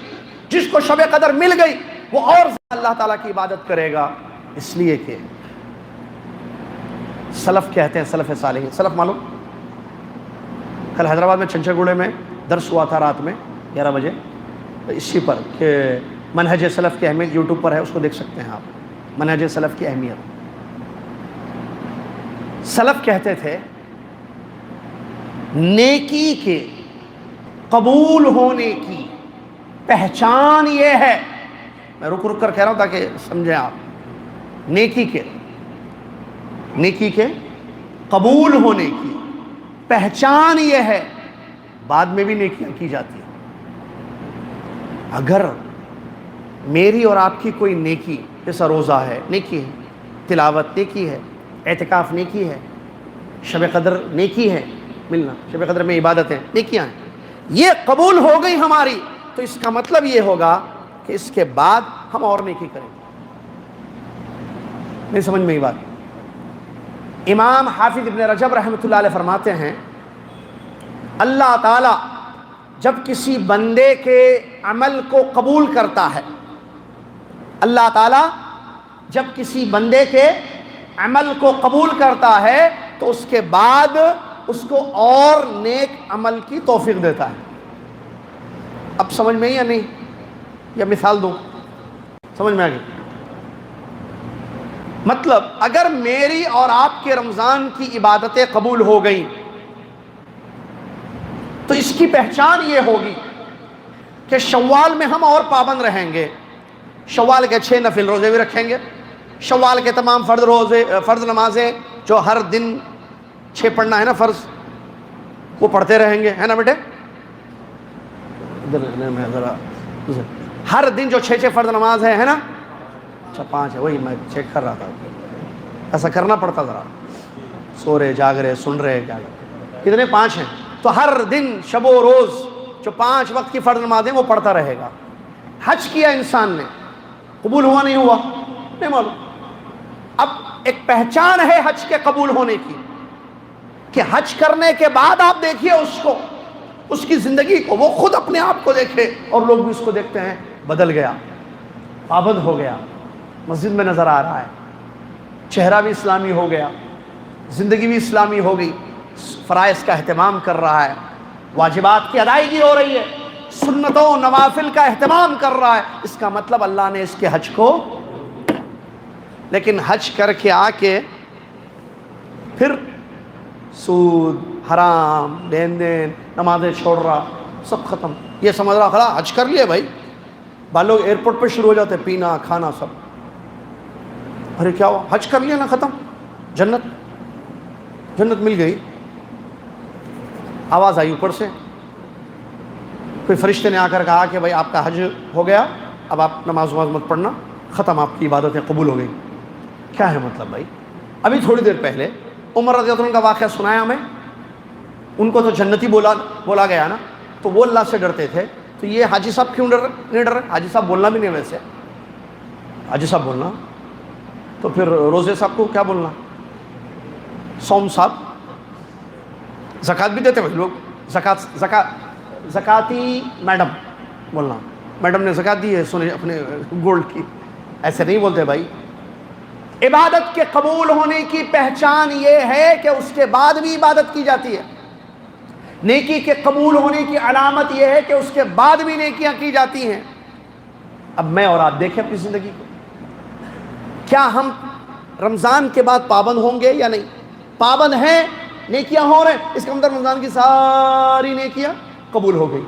جس کو شب قدر مل گئی وہ اور اللہ تعالیٰ کی عبادت کرے گا، اس لیے کہ سلف کہتے ہیں، سلف صالح، سلف معلوم؟ کل حیدرآباد میں چنچا گوڑے میں درس ہوا تھا رات میں 11 بجے، اسی پر کہ منہج سلف کی اہمیت، یوٹیوب پر ہے، اس کو دیکھ سکتے ہیں آپ، منہج سلف کی اہمیت۔ سلف کہتے تھے نیکی کے قبول ہونے کی پہچان یہ ہے، میں رک رک کر کہہ رہا ہوں تاکہ سمجھیں آپ، نیکی کے قبول ہونے کی پہچان یہ ہے، بعد میں بھی نیکیاں کی جاتی ہیں۔ اگر میری اور آپ کی کوئی نیکی، جیسا روزہ ہے نیکی ہے، تلاوت نیکی ہے، اعتکاف نیکی ہے، شب قدر نیکی ہے، ملنا شب قدر میں عبادتیں نیکیاں ہیں، یہ قبول ہو گئی ہماری، تو اس کا مطلب یہ ہوگا کہ اس کے بعد ہم اور نیکی کریں گے۔ نہیں سمجھ میں یہ بات؟ امام حافظ ابن رجب رحمۃ اللہ علیہ فرماتے ہیں اللہ تعالیٰ جب کسی بندے کے عمل کو قبول کرتا ہے، اللہ تعالیٰ جب کسی بندے کے عمل کو قبول کرتا ہے تو اس کے بعد اس کو اور نیک عمل کی توفیق دیتا ہے۔ اب سمجھ میں یا نہیں؟ یا مثال دوں؟ سمجھ میں آ گئی؟ مطلب اگر میری اور آپ کے رمضان کی عبادتیں قبول ہو گئیں تو اس کی پہچان یہ ہوگی کہ شوال میں ہم اور پابند رہیں گے، شوال کے 6 نفل روزے بھی رکھیں گے، شوال کے تمام فرض نمازیں جو ہر دن 6 پڑھنا ہے نا فرض، وہ پڑھتے رہیں گے، ہے نا بیٹے؟ ہر دن جو 6 فرض نماز ہے نا، اچھا 5 ہے، وہی میں چیک کر رہا تھا، ایسا کرنا پڑتا ذرا، سو رہے جاگ رہے سن رہے کیا، کتنے 5 ہیں، تو ہر دن شب و روز جو 5 وقت کی فرض نمازیں وہ پڑھتا رہے گا۔ حج کیا انسان نے، قبول ہوا نہیں ہوا نہیں معلوم۔ اب ایک پہچان ہے حج کے قبول ہونے کی کہ حج کرنے کے بعد آپ دیکھیے اس کو، اس کی زندگی کو، وہ خود اپنے آپ کو دیکھے اور لوگ بھی اس کو دیکھتے ہیں، بدل گیا، پابند ہو گیا، مسجد میں نظر آ رہا ہے، چہرہ بھی اسلامی ہو گیا، زندگی بھی اسلامی ہو گئی، فرائض کا اہتمام کر رہا ہے، واجبات کی ادائیگی ہو رہی ہے، سنتوں نوافل کا اہتمام کر رہا ہے، اس کا مطلب اللہ نے اس کے حج کو۔ لیکن حج کر کے آ کے پھر سود، حرام، لین دین، نمازیں چھوڑ رہا، سب ختم، یہ سمجھ رہا خلا حج کر لیے بھائی، بعض لوگ ایئرپورٹ پہ شروع ہو جاتے ہیں پینا کھانا سب، ارے کیا ہوا، حج کر لیا نا، ختم، جنت مل گئی۔ آواز آئی اوپر سے، کوئی فرشتے نے آ کر کہا کہ بھائی آپ کا حج ہو گیا، اب آپ نماز مت پڑھنا، ختم، آپ کی عبادتیں قبول ہو گئی۔ کیا ہے مطلب بھائی؟ ابھی تھوڑی دیر پہلے عمر رضی اللہ عنہ کا واقعہ سنایا ہمیں، ان کو تو جنتی بولا گیا نا، تو وہ اللہ سے ڈرتے تھے، تو یہ حاجی صاحب کیوں نہیں ڈر رہے؟ حاجی صاحب بولنا بھی نہیں، ویسے حاجی صاحب بولنا، تو پھر روزے صاحب کو کیا بولنا، سوم صاحب، زکوٰۃ بھی دیتے ہیں لوگ، زکاتی میڈم بولنا، میڈم نے زکوٰۃ دی ہے سونے اپنے گولڈ کی، ایسے نہیں بولتے بھائی۔ عبادت کے قبول ہونے کی پہچان یہ ہے کہ اس کے بعد بھی عبادت کی جاتی ہے، نیکی کے قبول ہونے کی علامت یہ ہے کہ اس کے بعد بھی نیکیاں کی جاتی ہیں۔ اب میں اور آپ دیکھیں اپنی زندگی کو، کیا ہم رمضان کے بعد پابند ہوں گے یا نہیں؟ پابند ہیں، نیکیاں ہو رہے ہیں، اس کا مطلب رمضان کی ساری نیکیاں قبول ہو گئی۔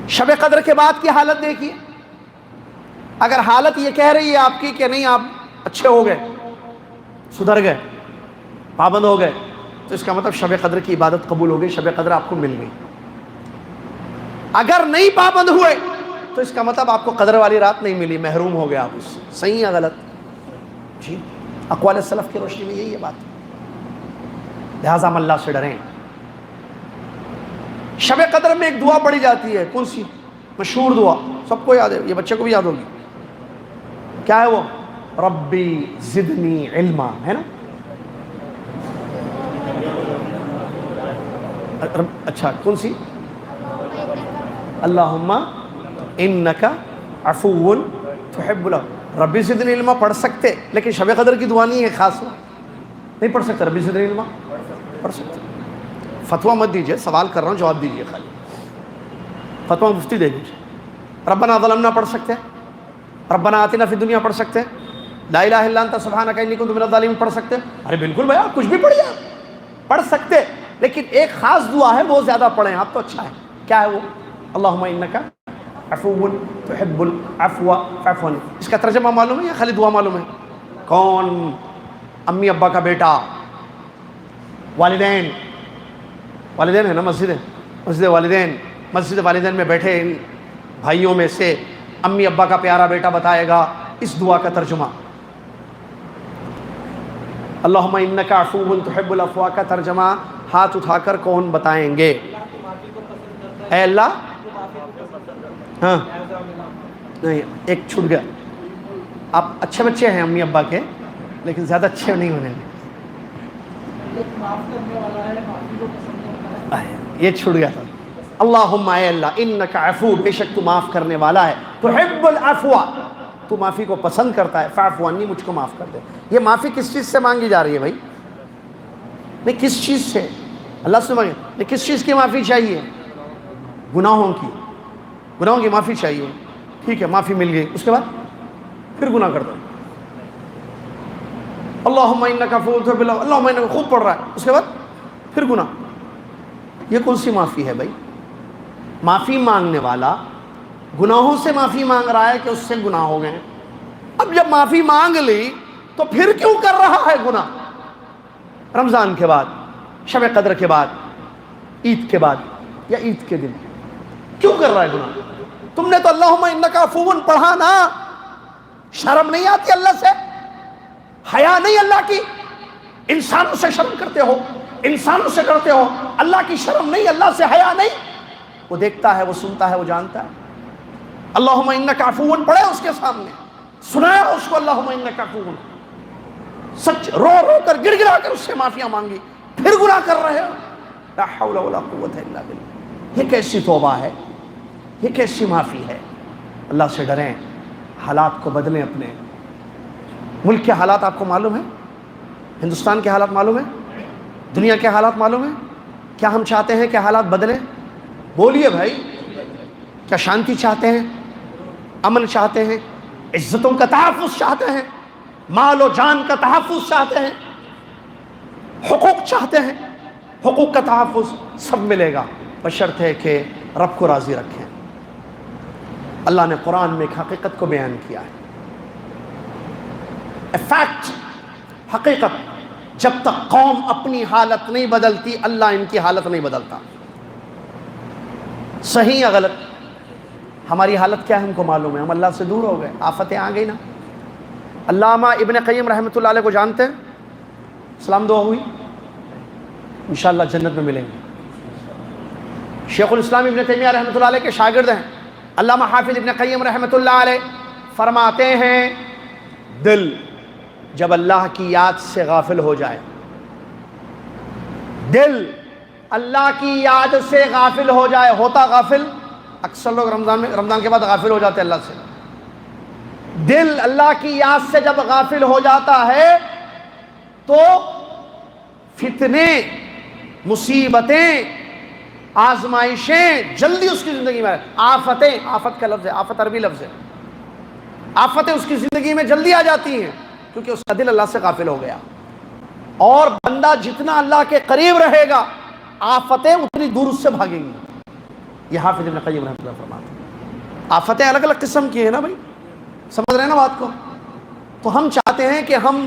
شب قدر کے بعد کی حالت دیکھیے، اگر حالت یہ کہہ رہی ہے آپ کی کہ نہیں آپ اچھے ہو گئے، سدھر گئے، پابند ہو گئے، تو اس کا مطلب شب قدر کی عبادت قبول ہو گئی، شب قدر آپ کو مل گئی۔ اگر نہیں پابند ہوئے تو اس کا مطلب آپ کو قدر والی رات نہیں ملی، محروم ہو گئے آپ اس سے۔ صحیح ہے غلط؟ جی، اقوال سلف کی روشنی میں یہی ہے بات، لہٰذا ہم اللہ سے ڈریں۔ شب قدر میں ایک دعا پڑھی جاتی ہے، کون سی؟ مشہور دعا، سب کو یاد ہے، یہ بچے کو بھی یاد ہوگی، کیا ہے وہ؟ ربی زدنی علما، ہے نا؟ اچھا کون سی؟ اللہم انک عفو تحب العفو۔ ربی زدنی علما پڑھ سکتے، لیکن شب قدر کی دعا نہیں ہے، خاص نہیں پڑھ سکتے ربی زدنی علما، پڑھ سکتے۔ فتویٰ مت دیجیے، سوال کر رہا ہوں، جواب دیجیے، خالی فتویٰ مفتی دے دیجیے۔ ربنا ظلمنا پڑھ سکتے، ربنا آتنا فی الدنیا پڑھ سکتے، لا الہ الا انت سبحانک انی کنت من الظالمین پڑھ سکتے۔ ارے بالکل بھائی، آپ کچھ بھی پڑھیے، پڑھ سکتے، لیکن ایک خاص دعا ہے وہ زیادہ پڑھیں آپ تو اچھا ہے۔ کیا ہے وہ؟ اللہم انک عفو تحب العفو فاعف عنی۔ اس کا ترجمہ معلوم ہے یا خالی دعا معلوم ہے؟ کون؟ امی ابا کا بیٹا، والدین ہے نا، مسجد والدین، مسجد والدین میں بیٹھے ان بھائیوں میں سے امی ابا کا پیارا بیٹا بتائے گا اس دعا کا ترجمہ۔ اللہم انک عفو تحب العفو کا ترجمہ ہاتھ اٹھا کر کون بتائیں گے؟ اے اللہ، ہاں نہیں، ایک چھوٹ گیا، آپ اچھے بچے ہیں امی ابا کے، لیکن زیادہ اچھے نہیں ہونے گے، یہ چھوٹ گیا تھا۔ اللہم، اے اللہ، انک عفو، بے شک تو معاف کرنے والا ہے، تحب العفو، تو معافی کو پسند کرتا ہے، فاعف عنی، مجھ کو معاف کر دے۔ یہ معافی کس چیز سے مانگی جا رہی ہے بھائی؟ نہیں، کس چیز سے؟ اللہ سے مانگے، نہیں، کس چیز کی معافی چاہیے؟ گناہوں کی معافی چاہیے، ٹھیک ہے، معافی مل گئی، اس کے بعد پھر گناہ کرتا ہوں، اللہم انک عفو تحب العفو، اللہم انک، خوب پڑھ رہا ہے، اس کے بعد پھر گناہ۔ یہ کون سی معافی ہے بھائی؟ معافی مانگنے والا گناہوں سے معافی مانگ رہا ہے کہ اس سے گناہ ہو گئے ہیں، اب جب معافی مانگ لی تو پھر کیوں کر رہا ہے گناہ؟ رمضان کے بعد، شب قدر کے بعد، عید کے بعد یا عید کے دن کیوں کر رہا ہے گناہ؟ تم نے تو اللہم انک عفو پڑھا نا، شرم نہیں آتی اللہ سے؟ حیا نہیں اللہ کی؟ انسانوں سے شرم کرتے ہو، انسانوں سے ڈرتے ہو، اللہ کی شرم نہیں، اللہ سے حیا نہیں؟ وہ دیکھتا ہے، وہ سنتا ہے، وہ جانتا ہے۔ اللہم انک عفو پڑھے اس کے سامنے، سنایا اس کو اللہم انک عفو، سچ رو رو کر گڑ گڑا کر اس سے معافیاں مانگی، پھر گناہ کر رہے ہو۔ لا حول ولا قوت الا باللہ۔ یہ کیسی توبہ ہے، یہ کیسی معافی ہے؟ اللہ سے ڈریں، حالات کو بدلیں اپنے۔ ملک کے حالات آپ کو معلوم ہے، ہندوستان کے حالات معلوم ہے، دنیا کے حالات معلوم ہے؟ کیا ہم چاہتے ہیں کہ حالات بدلیں؟ بولیے بھائی، کیا شانتی چاہتے ہیں، امن چاہتے ہیں، عزتوں کا تحفظ چاہتے ہیں، مال و جان کا تحفظ چاہتے ہیں، حقوق چاہتے ہیں؟ حقوق کا تحفظ سب ملے گا بشرط ہے کہ رب کو راضی رکھیں۔ اللہ نے قرآن میں ایک حقیقت کو بیان کیا ہے، اے فیکٹ، حقیقت، جب تک قوم اپنی حالت نہیں بدلتی اللہ ان کی حالت نہیں بدلتا۔ صحیح یا غلط؟ ہماری حالت کیا ہے ہم کو معلوم ہے، ہم اللہ سے دور ہو گئے، آفتیں آ گئی نا۔ علامہ ابن قیم رحمۃ اللہ علیہ کو جانتے ہیں؟ سلام دعا ہوئی، انشاءاللہ جنت میں ملیں گے۔ شیخ الاسلام ابن تیمیہ رحمۃ اللہ علیہ کے شاگرد ہیں۔ علامہ حافظ ابن قیم رحمۃ اللہ علیہ فرماتے ہیں دل جب اللہ کی یاد سے غافل ہو جائے، دل اللہ کی یاد سے غافل ہو جائے، ہوتا غافل، اکثر لوگ رمضان کے بعد غافل ہو جاتے ہیں اللہ سے۔ دل اللہ کی یاد سے جب غافل ہو جاتا ہے تو فتنے، مصیبتیں، آزمائشیں جلدی اس کی زندگی میں، آفتیں، آفت کا لفظ ہے، آفت عربی لفظ ہے، آفتیں اس کی زندگی میں جلدی آ جاتی ہیں کیونکہ اس کا دل اللہ سے غافل ہو گیا۔ اور بندہ جتنا اللہ کے قریب رہے گا آفتیں اتنی دور اس سے بھاگیں گی۔ یہ حافظ ابن قیم رحمۃ اللہ فرماتے ہیں۔ آفتیں الگ الگ قسم کی ہیں نا بھائی، سمجھ رہے ہیں نا بات کو؟ تو ہم چاہتے ہیں کہ ہم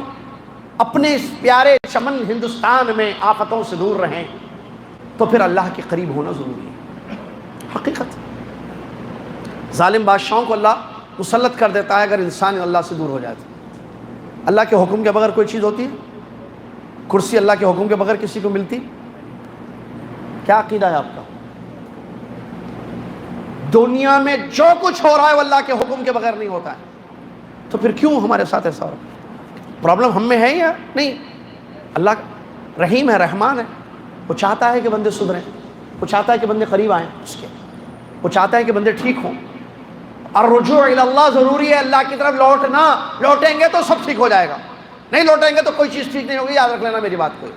اپنے اس پیارے چمن ہندوستان میں آفتوں سے دور رہیں، تو پھر اللہ کے قریب ہونا ضروری ہے۔ حقیقت، ظالم بادشاہوں کو اللہ مسلط کر دیتا ہے اگر انسان اللہ سے دور ہو جائے تو۔ اللہ کے حکم کے بغیر کوئی چیز ہوتی ہے؟ کرسی اللہ کے حکم کے بغیر کسی کو ملتی؟ کیا عقیدہ ہے آپ کا؟ دنیا میں جو کچھ ہو رہا ہے وہ اللہ کے حکم کے بغیر نہیں ہوتا ہے، تو پھر کیوں ہمارے ساتھ ایسا ہو رہا ہے؟ پرابلم ہم میں ہے یا نہیں؟ اللہ رحیم ہے، رحمان ہے، وہ چاہتا ہے کہ بندے سدھریں، وہ چاہتا ہے کہ بندے قریب آئیں اس کے، وہ چاہتا ہے کہ بندے ٹھیک ہوں۔ الرجوع الی اللہ ضروری ہے، اللہ کی طرف لوٹنا، لوٹیں گے تو سب ٹھیک ہو جائے گا، نہیں لوٹیں گے تو کوئی چیز ٹھیک نہیں ہوگی، یاد رکھ لینا میری بات کو۔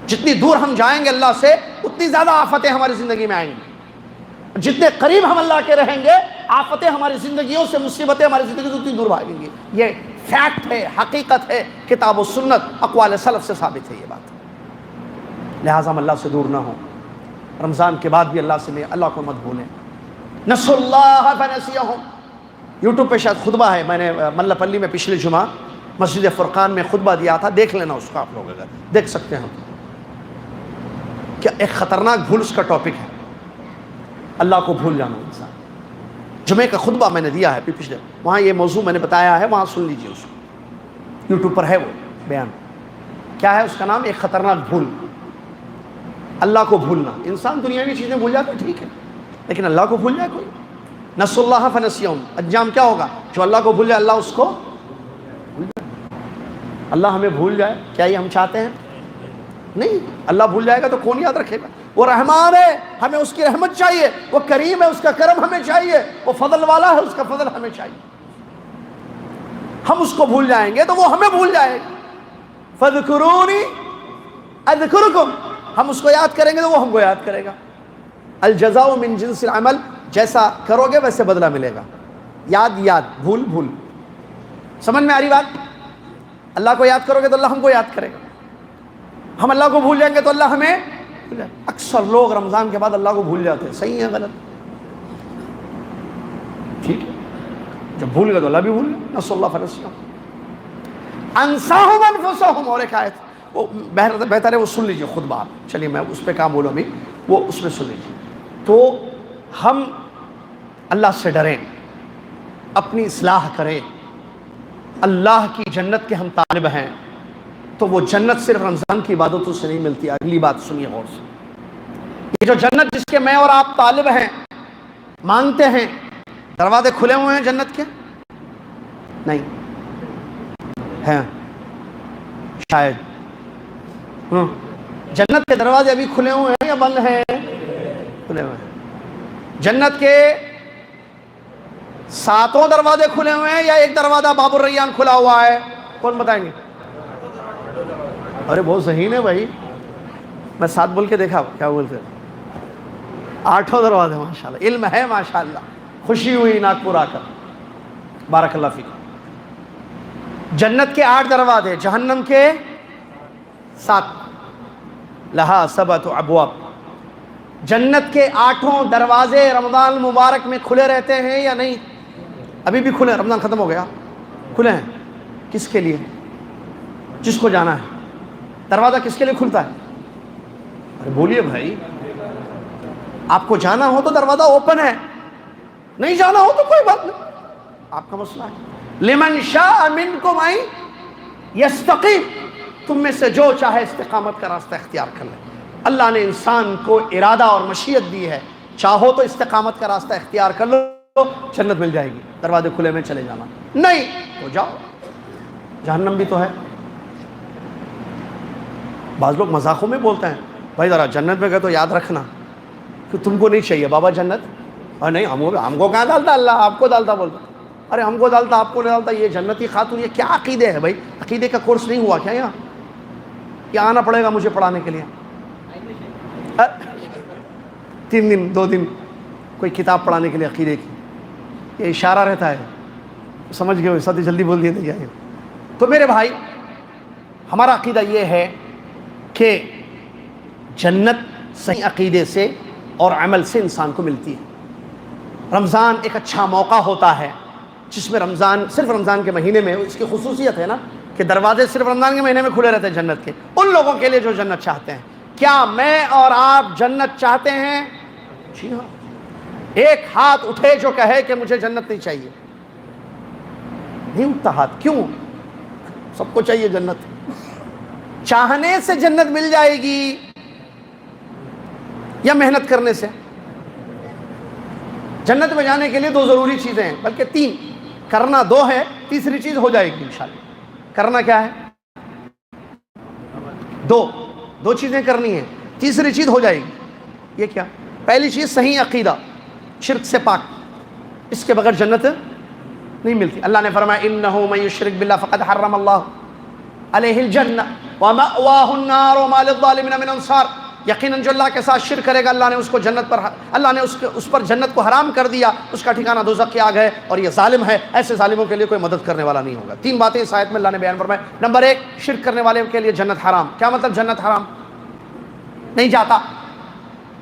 جتنی دور ہم جائیں گے اللہ سے اتنی زیادہ آفتیں ہماری زندگی میں آئیں گی، جتنے قریب ہم اللہ کے رہیں گے آفتیں ہماری زندگیوں سے، مصیبتیں ہماری زندگی سے اتنی دور بھاگیں گی۔ یہ فیکٹ ہے، حقیقت ہے، کتاب و سنت، اقوال سلف سے ثابت ہے یہ بات۔ لہٰذا ہم اللہ سے دور نہ ہوں، رمضان کے بعد بھی اللہ سے نہیں، اللہ کو مت بھولیں۔ نسوا اللہ فنسیہم، یوٹیوب پہ شاید خطبہ ہے، میں نے ملہ پلی میں پچھلے جمعہ مسجد فرقان میں خطبہ دیا تھا، دیکھ لینا اس کو آپ لوگ، اگر دیکھ سکتے ہیں کہ ایک خطرناک بھول اس کا ٹاپک ہے، اللہ کو بھول جانا انسان۔ جمعے کا خطبہ میں نے دیا ہے پچھلے، وہاں یہ موضوع میں نے بتایا ہے، وہاں سن لیجئے اس کو، یوٹیوب پر ہے وہ بیان۔ کیا ہے اس کا نام؟ ایک خطرناک بھول، اللہ کو بھولنا۔ انسان دنیاوی چیزیں بھول جاتا ہے ٹھیک ہے، لیکن اللہ کو بھول جائے کوئی؟ نسوا اللہ فنسیہم، انجام کیا ہوگا؟ جو اللہ کو بھول جائے اللہ اس کو بھول جائے۔ اللہ ہمیں بھول جائے، کیا یہ ہم چاہتے ہیں؟ نہیں، اللہ بھول جائے گا تو کون یاد رکھے گا؟ وہ رحمان ہے، ہمیں اس کی رحمت چاہیے، وہ کریم ہے، اس کا کرم ہمیں چاہیے، وہ فضل والا ہے، اس کا فضل ہمیں چاہیے۔ ہم اس کو بھول جائیں گے تو وہ ہمیں بھول جائے گا۔ فاذکرونی اذکرکم، ہم اس کو یاد کریں گے تو وہ ہم کو یاد کرے گا۔ الجزاء من جنس العمل، جیسا کرو گے ویسے بدلہ ملے گا۔ یاد یاد، بھول بھول، سمجھ میں آ رہی بات؟ اللہ کو یاد کرو گے تو اللہ ہم کو یاد کرے گا، ہم اللہ کو بھول جائیں گے تو اللہ ہمیں بھول جائے گا۔ اکثر لوگ رمضان کے بعد اللہ کو بھول جاتے ہیں، صحیح ہے غلط؟ ٹھیک ہے، جب بھول گئے تو اللہ بھی بھول گئے، نسأل اللہ فنسیہم انساہم انفسہم، اور ایک آیت وہ بہتر ہے وہ سن لیجیے خطبہ آپ، چلیے میں اس پہ کام بولوں ابھی، وہ اس میں سن لیجیے۔ تو ہم اللہ سے ڈریں، اپنی اصلاح کریں، اللہ کی جنت کے ہم طالب ہیں، تو وہ جنت صرف رمضان کی عبادتوں سے نہیں ملتی۔ اگلی بات سنیے غور سے، یہ جو جنت جس کے میں اور آپ طالب ہیں، مانگتے ہیں، دروازے کھلے ہوئے ہیں جنت کے؟ نہیں ہیں شاید، جنت کے دروازے ابھی کھلے ہوئے ہیں یا بند ہیں؟ کھلے ہوئے ہیں۔ جنت کے 7 دروازے کھلے ہوئے ہیں یا ایک دروازہ باب الریان کھلا ہوا ہے؟ کون بتائیں گے؟ ارے بہت ذہین ہے بھائی، میں 7 بول کے دیکھا، کیا بولتے ہیں؟ 8 دروازے، ماشاءاللہ علم ہے، ماشاءاللہ خوشی ہوئی ناگپور آ کر، بارک اللہ فیک۔ جنت کے 8 دروازے، جہنم کے 7، لہا 7 ابواب۔ جنت کے 8 دروازے رمضان مبارک میں کھلے رہتے ہیں یا نہیں؟ ابھی بھی کھلے ہیں، رمضان ختم ہو گیا کھلے ہیں۔ کس کے لیے؟ جس کو جانا ہے۔ دروازہ کس کے لیے کھلتا ہے؟ ارے بولیے بھائی، آپ کو جانا ہو تو دروازہ اوپن ہے، نہیں جانا ہو تو کوئی بات نہیں، آپ کا مسئلہ ہے۔ لمن شاء منکم ان یستقیم، تم میں سے جو چاہے استقامت کا راستہ اختیار کر لے۔ اللہ نے انسان کو ارادہ اور مشیت دی ہے، چاہو تو استقامت کا راستہ اختیار کر لو، جنت مل جائے گی، دروازے کھلے میں چلے جانا، نہیں تو جاؤ، جہنم بھی تو ہے۔ بعض لوگ مذاقوں میں بولتے ہیں، بھائی ذرا جنت میں گئے تو یاد رکھنا کہ تم کو نہیں چاہیے بابا جنت، اور نہیں ہم کو کہاں ڈالتا اللہ، آپ کو ڈالتا بولتا، ارے ہم کو ڈالتا آپ کو نہیں ڈالتا، یہ جنتی خاتون، یہ کیا عقیدے ہے بھائی؟ عقیدے کا کورس نہیں ہوا کیا یہاں؟ کیا آنا پڑے گا مجھے پڑھانے کے لیے؟ 3 دن 2 دن کوئی کتاب پڑھانے کے لیے عقیدے کی، یہ اشارہ رہتا ہے، سمجھ گئے ہو؟ ساتھ جلدی بول دیے نہیں جائے۔ تو میرے بھائی، ہمارا عقیدہ یہ ہے کہ جنت صحیح عقیدے سے اور عمل سے انسان کو ملتی ہے۔ رمضان ایک اچھا موقع ہوتا ہے جس میں رمضان، صرف رمضان کے مہینے میں، اس کی خصوصیت ہے نا کہ دروازے صرف رمضان کے مہینے میں کھلے رہتے ہیں جنت کے، ان لوگوں کے لیے جو جنت چاہتے ہیں۔ کیا میں اور آپ جنت چاہتے ہیں؟ جی ہاں۔ ایک ہاتھ اٹھے جو کہے کہ مجھے جنت نہیں چاہیے، نہیں اٹھتا ہاتھ، کیوں؟ سب کو چاہیے جنت۔ چاہنے سے جنت مل جائے گی یا محنت کرنے سے؟ جنت میں جانے کے لیے 2 ضروری چیزیں ہیں، بلکہ 3، کرنا 2 ہے، تیسری چیز ہو جائے گی انشاءاللہ۔ کرنا کیا ہے؟ 2 چیزیں کرنی ہیں، تیسری چیز ہو جائے گی۔ یہ کیا؟ پہلی چیز صحیح عقیدہ، شرک سے پاک، اس کے بغیر جنت نہیں ملتی۔ اللہ نے فرمایا انہ من یشرک باللہ فقد حرم اللہ علیہ الجنہ ومأواہ النار وما للظالمین من انصار، یقیناً جو اللہ کے ساتھ شرک کرے گا، اللہ نے اس کو جنت پر، اللہ نے اس پر جنت کو حرام کر دیا، اس کا ٹھکانہ دوزخ کی آگ ہے، اور یہ ظالم ہے، ایسے ظالموں کے لیے کوئی مدد کرنے والا نہیں ہوگا۔ 3 باتیں اس آیت میں اللہ نے بیان فرمائے۔ نمبر 1، شرک کرنے والے کے لیے جنت حرام۔ کیا مطلب جنت حرام؟ نہیں جاتا۔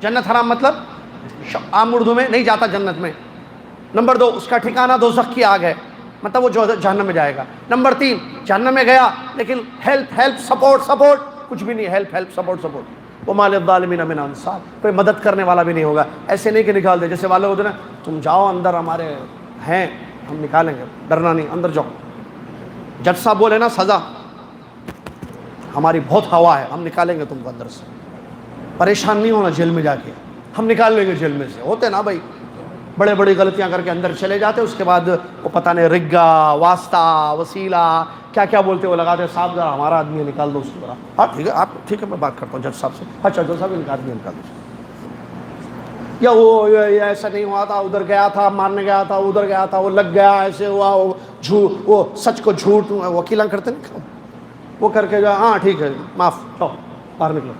جنت حرام مطلب عام اردو میں نہیں جاتا جنت میں۔ نمبر 2، اس کا ٹھکانہ دوزخ کی آگ ہے، مطلب وہ جہنم میں جائے گا۔ نمبر 3، جہنم میں گیا لیکن ہیلپ سپورٹ کچھ بھی نہیں، ہیلپ سپورٹ وما للظالمین من انصار، کوئی مدد کرنے والا بھی نہیں ہوگا۔ ایسے نہیں کہ نکال دے، جیسے والے ہوتے نا، تم جاؤ اندر، ہمارے ہیں، ہم نکالیں گے، ڈرنا نہیں، اندر جاؤ۔ جج صاحب بولے نا سزا، ہماری بہت ہوا ہے، ہم نکالیں گے تم کو اندر سے، پریشان نہیں ہونا جیل میں جا کے، ہم نکال لیں گے جیل میں سے۔ ہوتے نا بھائی، بڑے بڑی غلطیاں کر کے اندر چلے جاتے، اس کے بعد وہ پتہ نہیں رگا، واسطہ، وسیلہ، کیا بولتے وہ لگاتے، صاحب ذرا ہمارا آدمی ہے، نکال دو اس کو ذرا۔ ہاں ٹھیک ہے، آپ ٹھیک ہے، میں بات کرتا ہوں جج صاحب سے، اچھا جج صاحب نکال دو۔ یا وہ ایسا نہیں ہوا تھا، ادھر گیا تھا مارنے گیا تھا، ادھر گیا تھا، وہ لگ گیا، ایسے ہوا، وہ سچ کو جھوٹ وکیلاں کرتے نہیں، وہ کر کے جا، ہاں ٹھیک ہے معاف، چلو باہر نکلو۔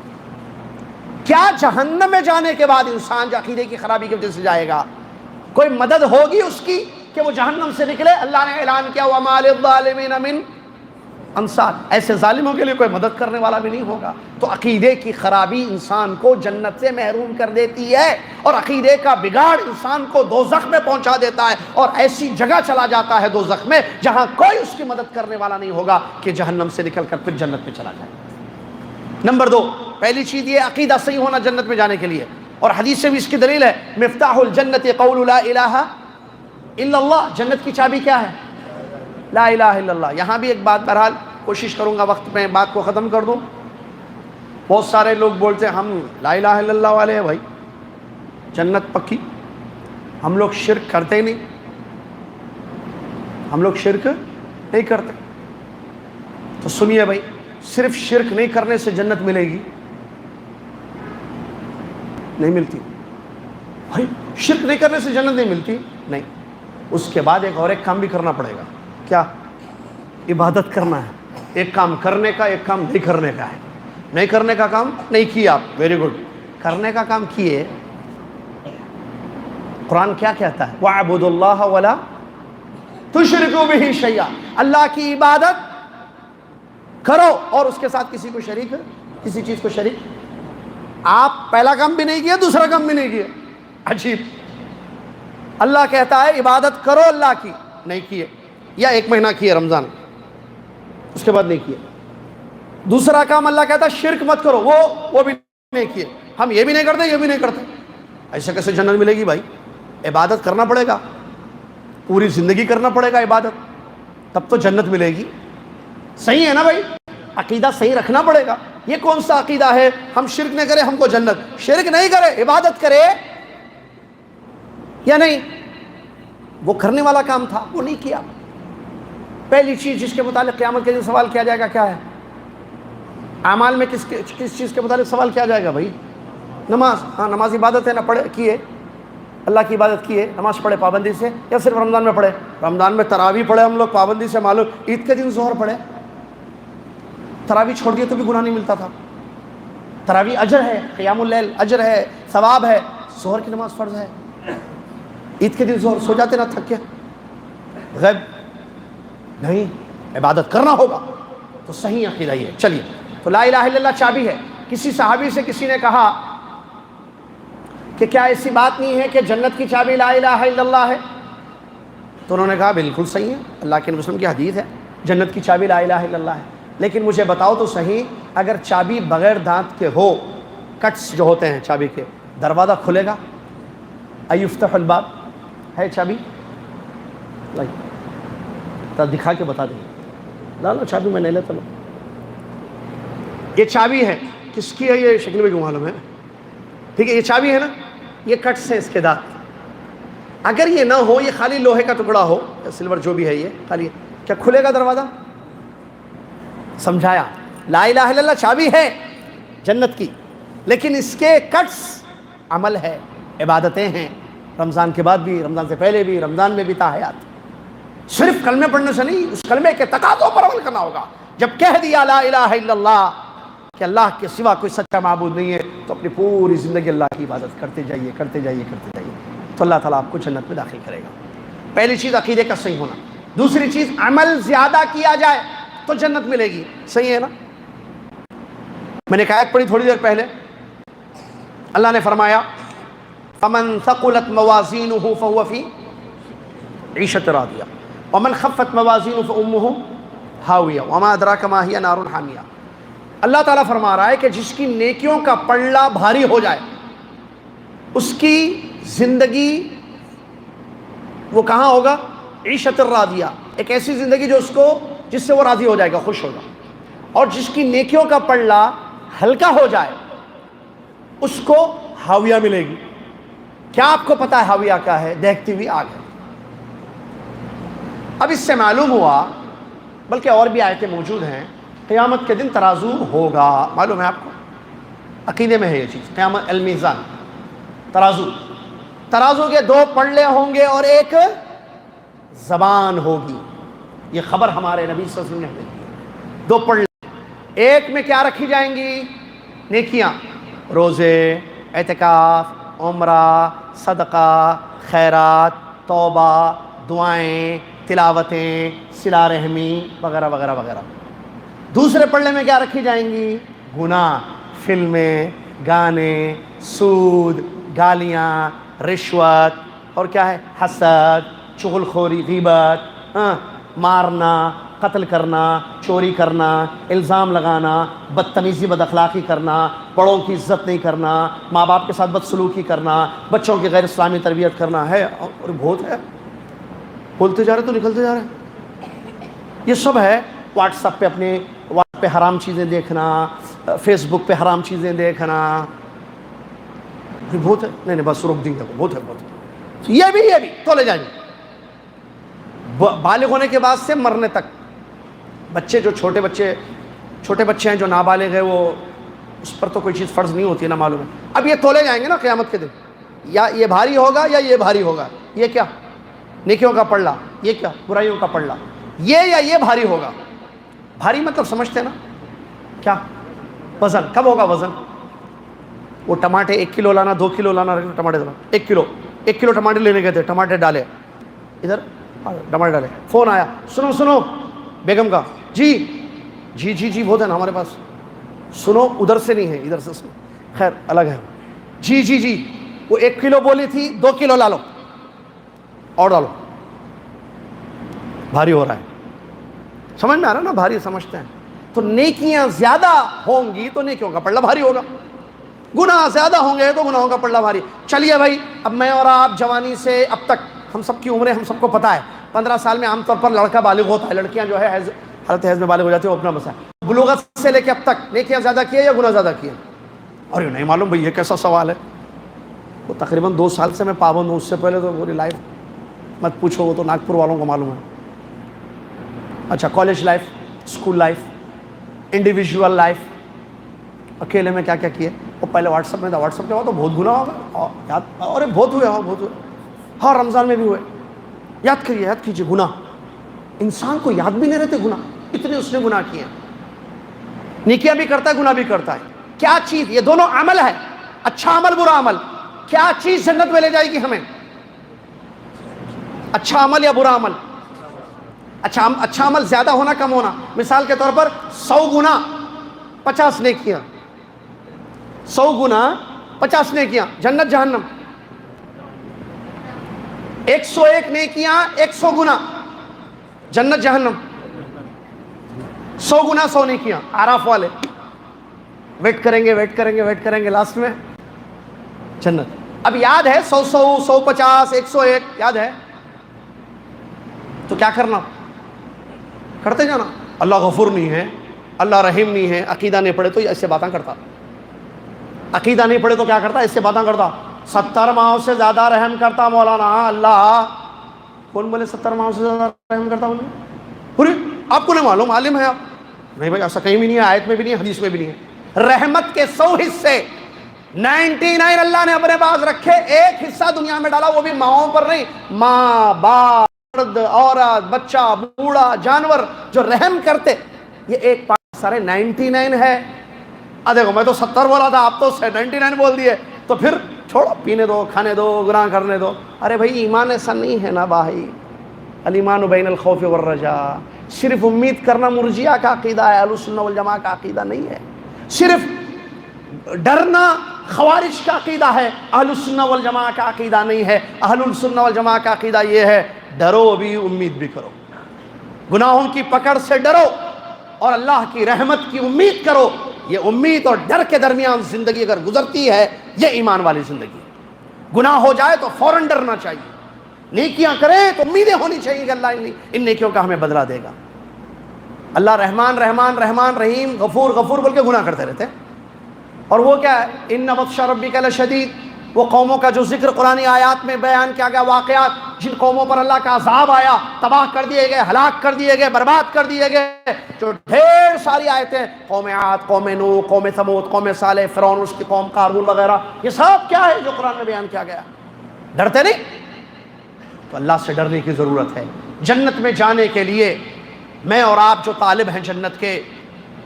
کیا جہنم میں جانے کے بعد انسان جو عقیدے کی خرابی کی وجہ سے جائے گا، کوئی مدد ہوگی اس کی کہ وہ جہنم سے نکلے؟ اللہ نے اعلان کیا وَمَا لِلظَّالِمِينَ مِنْ انصار، ایسے ظالموں کے لیے کوئی مدد کرنے والا بھی نہیں ہوگا۔ تو عقیدے کی خرابی انسان کو جنت سے محروم کر دیتی ہے، اور عقیدے کا بگاڑ انسان کو دوزخ میں پہنچا دیتا ہے، اور ایسی جگہ چلا جاتا ہے دوزخ میں جہاں کوئی اس کی مدد کرنے والا نہیں ہوگا کہ جہنم سے نکل کر پھر جنت میں چلا جائے۔ نمبر 2، پہلی چیز یہ عقیدہ صحیح ہونا جنت میں جانے کے لیے، اور حدیث سے بھی اس کی دلیل ہے، مفتاح الجنت قول لا الہ الا اللہ، جنت کی چابی کیا ہے؟ لا الہ الا اللہ۔ یہاں بھی ایک بات، بہرحال کوشش کروں گا وقت میں بات کو ختم کر دوں۔ بہت سارے لوگ بولتے ہیں ہم لا الہ الا اللہ والے ہیں بھائی، جنت پکی، ہم لوگ شرک کرتے ہی نہیں، ہم لوگ شرک نہیں کرتے۔ تو سنیے بھائی، صرف شرک نہیں کرنے سے جنت ملے گی؟ نہیں ملتی بھائی، شرک نہیں کرنے سے جنت نہیں ملتی، نہیں، اس کے بعد ایک اور ایک کام بھی کرنا پڑے گا۔ کیا؟ عبادت کرنا ہے۔ ایک کام کرنے کا، ایک کام نہیں کرنے کا ہے۔ نہیں کرنے کا کام نہیں کیا آپ، ویری گڈ، کرنے کا کام کیے۔ قرآن کیا کہتا ہے؟ وَاعْبُدُوا اللَّهَ وَلَا تُشْرِكُوا بِهِ شَيْئًا، اللہ کی عبادت کرو اور اس کے ساتھ کسی کو شریک، کسی چیز کو شریک۔ آپ پہلا کام بھی نہیں کیا، دوسرا کام بھی نہیں کیا، عجیب۔ اللہ کہتا ہے عبادت کرو اللہ کی، نہیں کیے، یا ایک مہینہ کیے رمضان، اس کے بعد نہیں کیے۔ دوسرا کام اللہ کہتا ہے شرک مت کرو، وہ بھی نہیں کیے۔ ہم یہ بھی نہیں کرتے، یہ بھی نہیں کرتے، ایسے کیسے جنت ملے گی بھائی؟ عبادت کرنا پڑے گا، پوری زندگی کرنا پڑے گا عبادت، تب تو جنت ملے گی۔ صحیح ہے نا بھائی؟ عقیدہ صحیح رکھنا پڑے گا۔ یہ کون سا عقیدہ ہے ہم شرک نہ کرے ہم کو جنت؟ شرک نہیں کرے، عبادت کرے یا نہیں، وہ کرنے والا کام تھا، وہ نہیں کیا۔ پہلی چیز جس کے متعلق قیامت کے دن سوال کیا جائے گا کیا ہے؟ اعمال میں کس چیز کے متعلق سوال کیا جائے گا بھائی؟ نماز۔ ہاں نماز عبادت ہے نا، پڑھے کیے، اللہ کی عبادت کیے، نماز پڑھے پابندی سے، یا صرف رمضان میں پڑھے؟ رمضان میں تراویح پڑھے ہم لوگ پابندی سے، معلوم عید کے دن ظہر پڑھے، تراویح چھوڑ دیے تو بھی گناہ نہیں ملتا تھا۔ تراویح اجر ہے، قیام اللیل اجر ہے، ثواب ہے، ظہر کی نماز فرض ہے، عید کے دن ظہر سو جاتے نا تھک کے، غیب نہیں، عبادت کرنا ہوگا۔ تو صحیح عقیدہ یہ ہے۔ چلیے، تو لا الہ الا اللہ چابی ہے۔ کسی صحابی سے کسی نے کہا کہ کیا ایسی بات نہیں ہے کہ جنت کی چابی لا الہ الا اللہ ہے؟ تو انہوں نے کہا بالکل صحیح ہے، اللہ کے رسول کی حدیث ہے، جنت کی چابی لا الہ الا اللہ ہے، لیکن مجھے بتاؤ تو صحیح، اگر چابی بغیر دانت کے ہو، کٹس جو ہوتے ہیں چابی کے، دروازہ کھلے گا؟ ایفتح الباب ہے چابی؟ دکھا کے بتا دیں، لا چابی میں نہیں لیتا، یہ چابی ہے، کس کی ہے یہ؟ شکل میں کیوں معلوم ہے؟ ٹھیک ہے، یہ چابی ہے نا، یہ کٹس ہیں اس کے دانت، اگر یہ نہ ہو، یہ خالی لوہے کا ٹکڑا ہو یا سلور جو بھی ہے، یہ خالی، کیا کھلے گا دروازہ؟ سمجھایا؟ لا الہ الا اللہ چابی ہے جنت کی، لیکن اس کے کٹس عمل ہے، عبادتیں ہیں، رمضان کے بعد بھی، رمضان سے پہلے بھی، رمضان میں بھی تاحیات۔ صرف کلمے پڑھنے سے نہیں، اس کلمے کے تقاضوں پر عمل کرنا ہوگا۔ جب کہہ دیا لا الہ الا اللہ کہ اللہ کے سوا کوئی سچا معبود نہیں ہے، تو اپنی پوری زندگی اللہ کی عبادت کرتے جائیے، کرتے جائیے، کرتے جائیے، تو اللہ تعالیٰ آپ کو جنت میں داخل کرے گا۔ پہلی چیز عقیدے کا صحیح ہونا۔ دوسری چیز، عمل زیادہ کیا جائے تو جنت ملے گی، صحیح ہے نا؟ میں نے ایک آیت پڑھی تھوڑی دیر پہلے، اللہ نے فرمایا فَمَنْ ثَقُلَتْ مَوَازِينُهُ فَهُوَ فِي عِيشَةٍ رَاضِيَةٍ وَمَنْ خَفَّتْ مَوَازِينُهُ فَأُمُّهُ هَاوِيَةٌ وَمَا أَدْرَاكَ مَا هِيَ نَارٌ حَامِيَةٌ۔ اللہ تعالیٰ فرما رہا ہے کہ جس کی نیکیوں کا پلڑا بھاری ہو جائے، اس کی زندگی وہ کہاں ہوگا؟ عیشۃ الراضیہ، ایک ایسی زندگی جس سے وہ راضی ہو جائے گا، خوش ہوگا۔ اور جس کی نیکیوں کا پلڑا ہلکا ہو جائے، اس کو ہاویہ ملے گی۔ کیا آپ کو پتا ہے ہاویہ کیا ہے؟ دیکھتی ہوئی آگ ہے۔ اب اس سے معلوم ہوا، بلکہ اور بھی آیتیں موجود ہیں، قیامت کے دن ترازو ہوگا، معلوم ہے آپ کو؟ عقیدے میں ہے یہ چیز، قیامت المیزان، ترازو کے دو پلڑے ہوں گے اور ایک زبان ہوگی۔ یہ خبر ہمارے نبی صلی اللہ علیہ وسلم نے دی۔ دو پلڑے، ایک میں کیا رکھی جائیں گی؟ نیکیاں، روزے، اعتکاف، عمرہ، صدقہ، خیرات، توبہ، دعائیں، تلاوتیں، صلہ رحمی وغیرہ وغیرہ وغیرہ۔ دوسرے پلڑے میں کیا رکھی جائیں گی؟ گناہ، فلمیں، گانے، سود، گالیاں، رشوت، اور کیا ہے؟ حسد، چغل خوری، غیبت، مارنا، قتل کرنا، چوری کرنا، الزام لگانا، بدتمیزی، بد اخلاقی کرنا، بڑوں کی عزت نہیں کرنا، ماں باپ کے ساتھ بدسلوکی کرنا، بچوں کی غیر اسلامی تربیت کرنا ہے، اور بہت ہے، بولتے جا رہے تو نکلتے جا رہے. یہ سب ہے. واٹس ایپ پہ اپنے واٹس پہ حرام چیزیں دیکھنا، فیس بک پہ حرام چیزیں دیکھنا، بہت ہے. نہیں بس روک دیں گے، بہت ہے بہت ہے. یہ بھی تو لے جائیں گے. بالغ ہونے کے بعد سے مرنے تک بچے، جو چھوٹے بچے ہیں جو نابالغ ہیں، وہ اس پر تو کوئی چیز فرض نہیں ہوتی ہے نا، معلوم ہے. اب یہ تولے جائیں گے نا قیامت کے دن، یا یہ بھاری ہوگا یا یہ بھاری ہوگا. یہ کیا؟ نیکیوں کا پلڑا، یہ کیا؟ برائیوں کا پلڑا. یہ بھاری ہوگا. بھاری مطلب سمجھتے ہیں نا کیا؟ وزن. کب ہوگا وزن؟ وہ ٹماٹے 1 کلو لانا، 2 کلو لانا، ٹماٹے لانا 1 کلو ٹماٹے لینے گئے تھے، ٹماٹے ڈالے ادھر، ٹماٹے ڈالے. فون آیا، سنو بیگم کا، جی بہت ہے نا ہمارے پاس. سنو، ادھر سے نہیں ہے، ادھر سے سنو، خیر الگ ہے. جی وہ 1 کلو بولی تھی، 2 کلو لا لو اور ڈالو. بھاری ہو رہا ہے. سمجھ میں آ رہا ہے نا؟ بھاری سمجھتے ہیں. تو نیکیاں زیادہ ہوں گی تو نیکیوں کا پلڑا بھاری ہوگا، گناہ زیادہ ہوں گے تو گناہوں کا پلڑا بھاری. چلیے بھائی، اب میں اور آپ جوانی سے اب تک، ہم سب کی عمریں ہم سب کو پتہ ہے، 15 سال میں عام طور پر لڑکا بالغ ہوتا ہے، لڑکیاں جو ہے حالت حیض میں بالغ ہو جاتی ہے، وہ اپنا مسئلہ ہے. بلوغت سے لے کے اب تک نیکیاں زیادہ کی یا گناہ زیادہ کیے؟ اور یہ نہیں معلوم بھائی، یہ کیسا سوال ہے. وہ تقریباً 2 سال سے میں پابند ہوں، اس سے پہلے تو پوری لائف مت پوچھو، وہ تو ناگپور والوں کو معلوم ہے. اچھا، college life, school life, individual life, اکیلے میں کیا کیا کیے؟ وہ پہلے واٹس ایپ میں تھا، واٹس ایپ کے بعد تو بہت گناہ ہوگا یاد. ارے بہت ہوئے، ہاں رمضان میں بھی ہوئے. یاد کیجئے گناہ. انسان کو یاد بھی نہیں رہتے گناہ، اتنے اس نے گناہ کیے. نیکیاں بھی کرتا ہے، گناہ بھی کرتا ہے. کیا چیز؟ یہ دونوں عمل ہے، اچھا عمل، برا عمل. کیا چیز جنت میں لے جائے گی ہمیں؟ اچھا عمل یا برا عمل؟ اچھا عمل زیادہ ہونا کم ہونا. مثال کے طور پر 100 گنا 50 نیکیاں، 100 گنا 50 نیکیاں، جنت جہنم. 101 نیکیاں 100 گنا، جنت جہنم. 100 گنا 100 نیکیاں. آراف والے ویٹ کریں گے لاسٹ میں جنت. اب یاد ہے 100 150 101 یاد ہے تو کیا کرنا؟ کرتے جانا. اللہ غفور نہیں ہے، اللہ رحیم نہیں ہے، عقیدہ نہیں پڑے تو ایسے باتیں کرتا. عقیدہ نہیں پڑے تو کیا کرتا؟ ایسے باتیں کرتا. 70 ماہوں سے زیادہ رحم کرتا مولانا اللہ. کون بولے 70 ماہوں سے زیادہ رحم کرتا ہوں؟ پوری آپ کو نہیں معلوم، عالم ہے آپ؟ نہیں بھائی، ایسا کہیں بھی نہیں ہے، آیت میں بھی نہیں ہے، حدیث میں بھی نہیں ہے. رحمت کے 100 حصے 99 اللہ نے اپنے پاس رکھے، ایک حصہ دنیا میں ڈالا، وہ بھی ماؤں پر نہیں. ماں، باپ، مرد، عورت، بچہ، بوڑھا، جانور جو رحم کرتے، یہ ایک پارٹ سارے 99 ہے. دیکھو میں تو 70 بولا تھا، آپ تو 99 بول دیے. تو پھر چھوڑو، پینے دو، کھانے دو، گناہ کرنے دو. ارے بھائی ایمان ایسا نہیں ہے نا بھائی. الایمان بین الخوف والرجاء. صرف امید کرنا مرجیہ کا عقیدہ ہے، اہل السنہ والجماعہ کا عقیدہ نہیں ہے. صرف ڈرنا خوارج کا عقیدہ ہے، اہل السنہ والجماعہ کا عقیدہ نہیں ہے. اہل السنہ والجماعہ کا عقیدہ یہ ہے، ڈرو بھی امید بھی کرو. گناہوں کی پکڑ سے ڈرو اور اللہ کی رحمت کی امید کرو. یہ امید اور ڈر کے درمیان زندگی اگر گزرتی ہے، یہ ایمان والی زندگی. گناہ ہو جائے تو فوراً ڈرنا چاہیے، نیکیاں کریں تو امیدیں ہونی چاہیے کہ اللہ ان نیکیوں کا ہمیں بدلہ دے گا. اللہ رحمان رحمان رحمان رحیم غفور غفور بول کے گناہ کرتے رہتے. اور وہ کیا ہے؟ ان بطش ربک لشدید. وہ قوموں کا جو ذکر قرآنی آیات میں بیان کیا گیا، واقعات جن قوموں پر اللہ کا عذاب آیا، تباہ کر دیے گئے، ہلاک کر دیے گئے، برباد کر دیے گئے، جو ڈھیر ساری آیتیں، قوم عاد، قوم نوح، قوم ثمود، قوم صالح، فرعون اس کی قوم، قارون وغیرہ، یہ سب کیا ہے جو قرآن میں بیان کیا گیا. ڈرتے نہیں؟ تو اللہ سے ڈرنے کی ضرورت ہے. جنت میں جانے کے لیے میں اور آپ جو طالب ہیں جنت کے،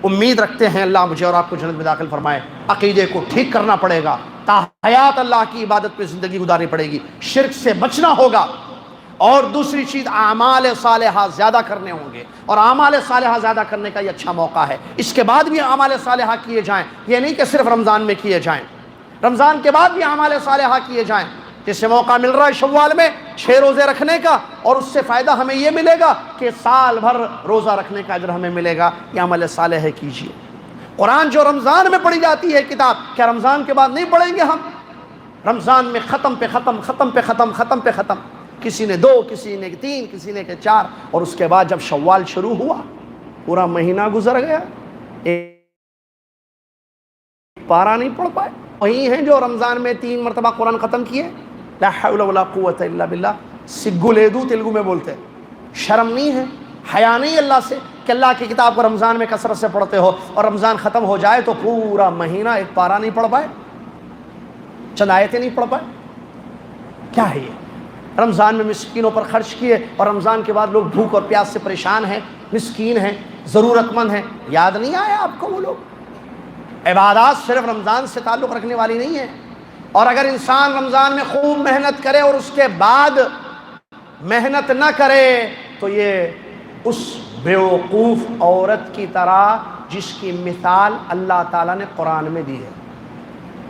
امید رکھتے ہیں اللہ مجھے اور آپ کو جنت میں داخل فرمائے. عقیدے کو ٹھیک کرنا پڑے گا، تا حیات اللہ کی عبادت پہ زندگی گزارنی پڑے گی. شرک سے بچنا ہوگا، اور دوسری چیز اعمال صالحہ زیادہ کرنے ہوں گے، اور اعمال صالحہ زیادہ کرنے کا یہ اچھا موقع ہے۔ اس کے بعد بھی اعمال صالحہ کیے جائیں، یہ نہیں کہ صرف رمضان میں کیے جائیں، رمضان کے بعد بھی اعمال صالحہ کیے جائیں۔ جس سے موقع مل رہا ہے شوال میں 6 روزے رکھنے کا، اور اس سے فائدہ ہمیں یہ ملے گا کہ سال بھر روزہ رکھنے کا اجر ہمیں ملے گا۔ یہ عمل صالح کیجیے۔ قرآن جو رمضان میں پڑھی جاتی ہے کتاب، کیا رمضان کے بعد نہیں پڑھیں گے ہم؟ رمضان میں ختم پہ ختم، ختم پہ ختم، ختم پہ ختم، کسی نے 2، کسی نے 3، کسی نے 4، اور اس کے بعد جب شوال شروع ہوا پورا مہینہ گزر گیا، ایک پارہ نہیں پڑھ پائے۔ وہی ہیں جو رمضان میں 3 مرتبہ قرآن ختم کیے۔ لا حول ولا قوت الا باللہ، سگو لیدو تلگو میں بولتے ہیں۔ شرم نہیں ہے، حیا نہیں اللہ سے کہ اللہ کی کتاب کو رمضان میں کثرت سے پڑھتے ہو، اور رمضان ختم ہو جائے تو پورا مہینہ ایک پارہ نہیں پڑھ پائے، چند آیتیں نہیں پڑھ پائے۔ کیا ہے یہ؟ رمضان میں مسکینوں پر خرچ کیے، اور رمضان کے بعد لوگ بھوک اور پیاس سے پریشان ہیں، مسکین ہیں، ضرورت مند ہیں۔ یاد نہیں آیا آپ کو وہ لوگ؟ عبادات صرف رمضان سے تعلق رکھنے والی نہیں ہے، اور اگر انسان رمضان میں خوب محنت کرے اور اس کے بعد محنت نہ کرے تو یہ اس بیوقوف عورت کی طرح جس کی مثال اللہ تعالیٰ نے قرآن میں دی ہے۔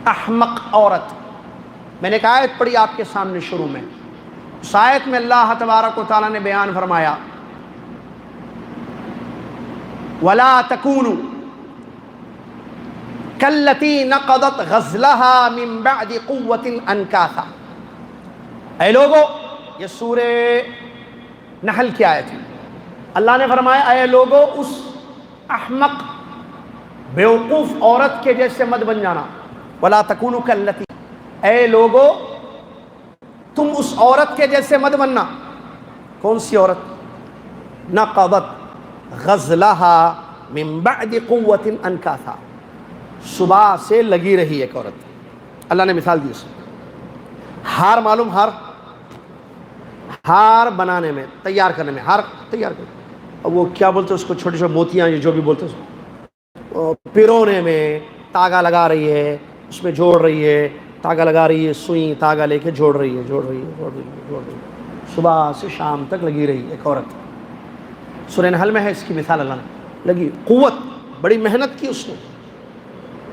احمق عورت، میں نے ایک آیت پڑھی آپ کے سامنے شروع میں، اس آیت میں اللہ تبارک و تعالیٰ نے بیان فرمایا وَلَا تَكُونُوا كَالَّتِي نَقَضَتْ غَزْلَهَا مِن بَعْدِ قُوَّةٍ أَنْكَاثًا۔ اے لوگو، یہ سورہ نحل کی آیت ہے۔ اللہ نے فرمایا اے لوگو، اس احمق بیوقوف عورت کے جیسے مت بن جانا۔ وَلَا تَكُونُوا كَالَّتِي، اے لوگو تم اس عورت کے جیسے مت بننا۔ کون سی عورت؟ نَقَضَتْ غَزْلَهَا مِن بَعْدِ قُوَّةٍ أَنْكَاثًا، صبح سے لگی رہی ایک عورت۔ اللہ نے مثال دی اس میں، ہار معلوم، ہار بنانے میں، تیار کرنے میں، ہار تیار کرنے، وہ کیا بولتے ہیں اس کو، چھوٹے چھوٹے موتیاں جو بھی بولتے ہیں اس کو، پیرونے میں تاگا لگا رہی ہے، اس میں جوڑ رہی ہے، تاگا لگا رہی ہے، سوئی تاگا لے کے جوڑ رہی ہے، صبح سے شام تک لگی رہی ایک عورت۔ سورہ نحل میں ہے اس کی مثال، اللہ نے لگی قوت، بڑی محنت کی اس نے،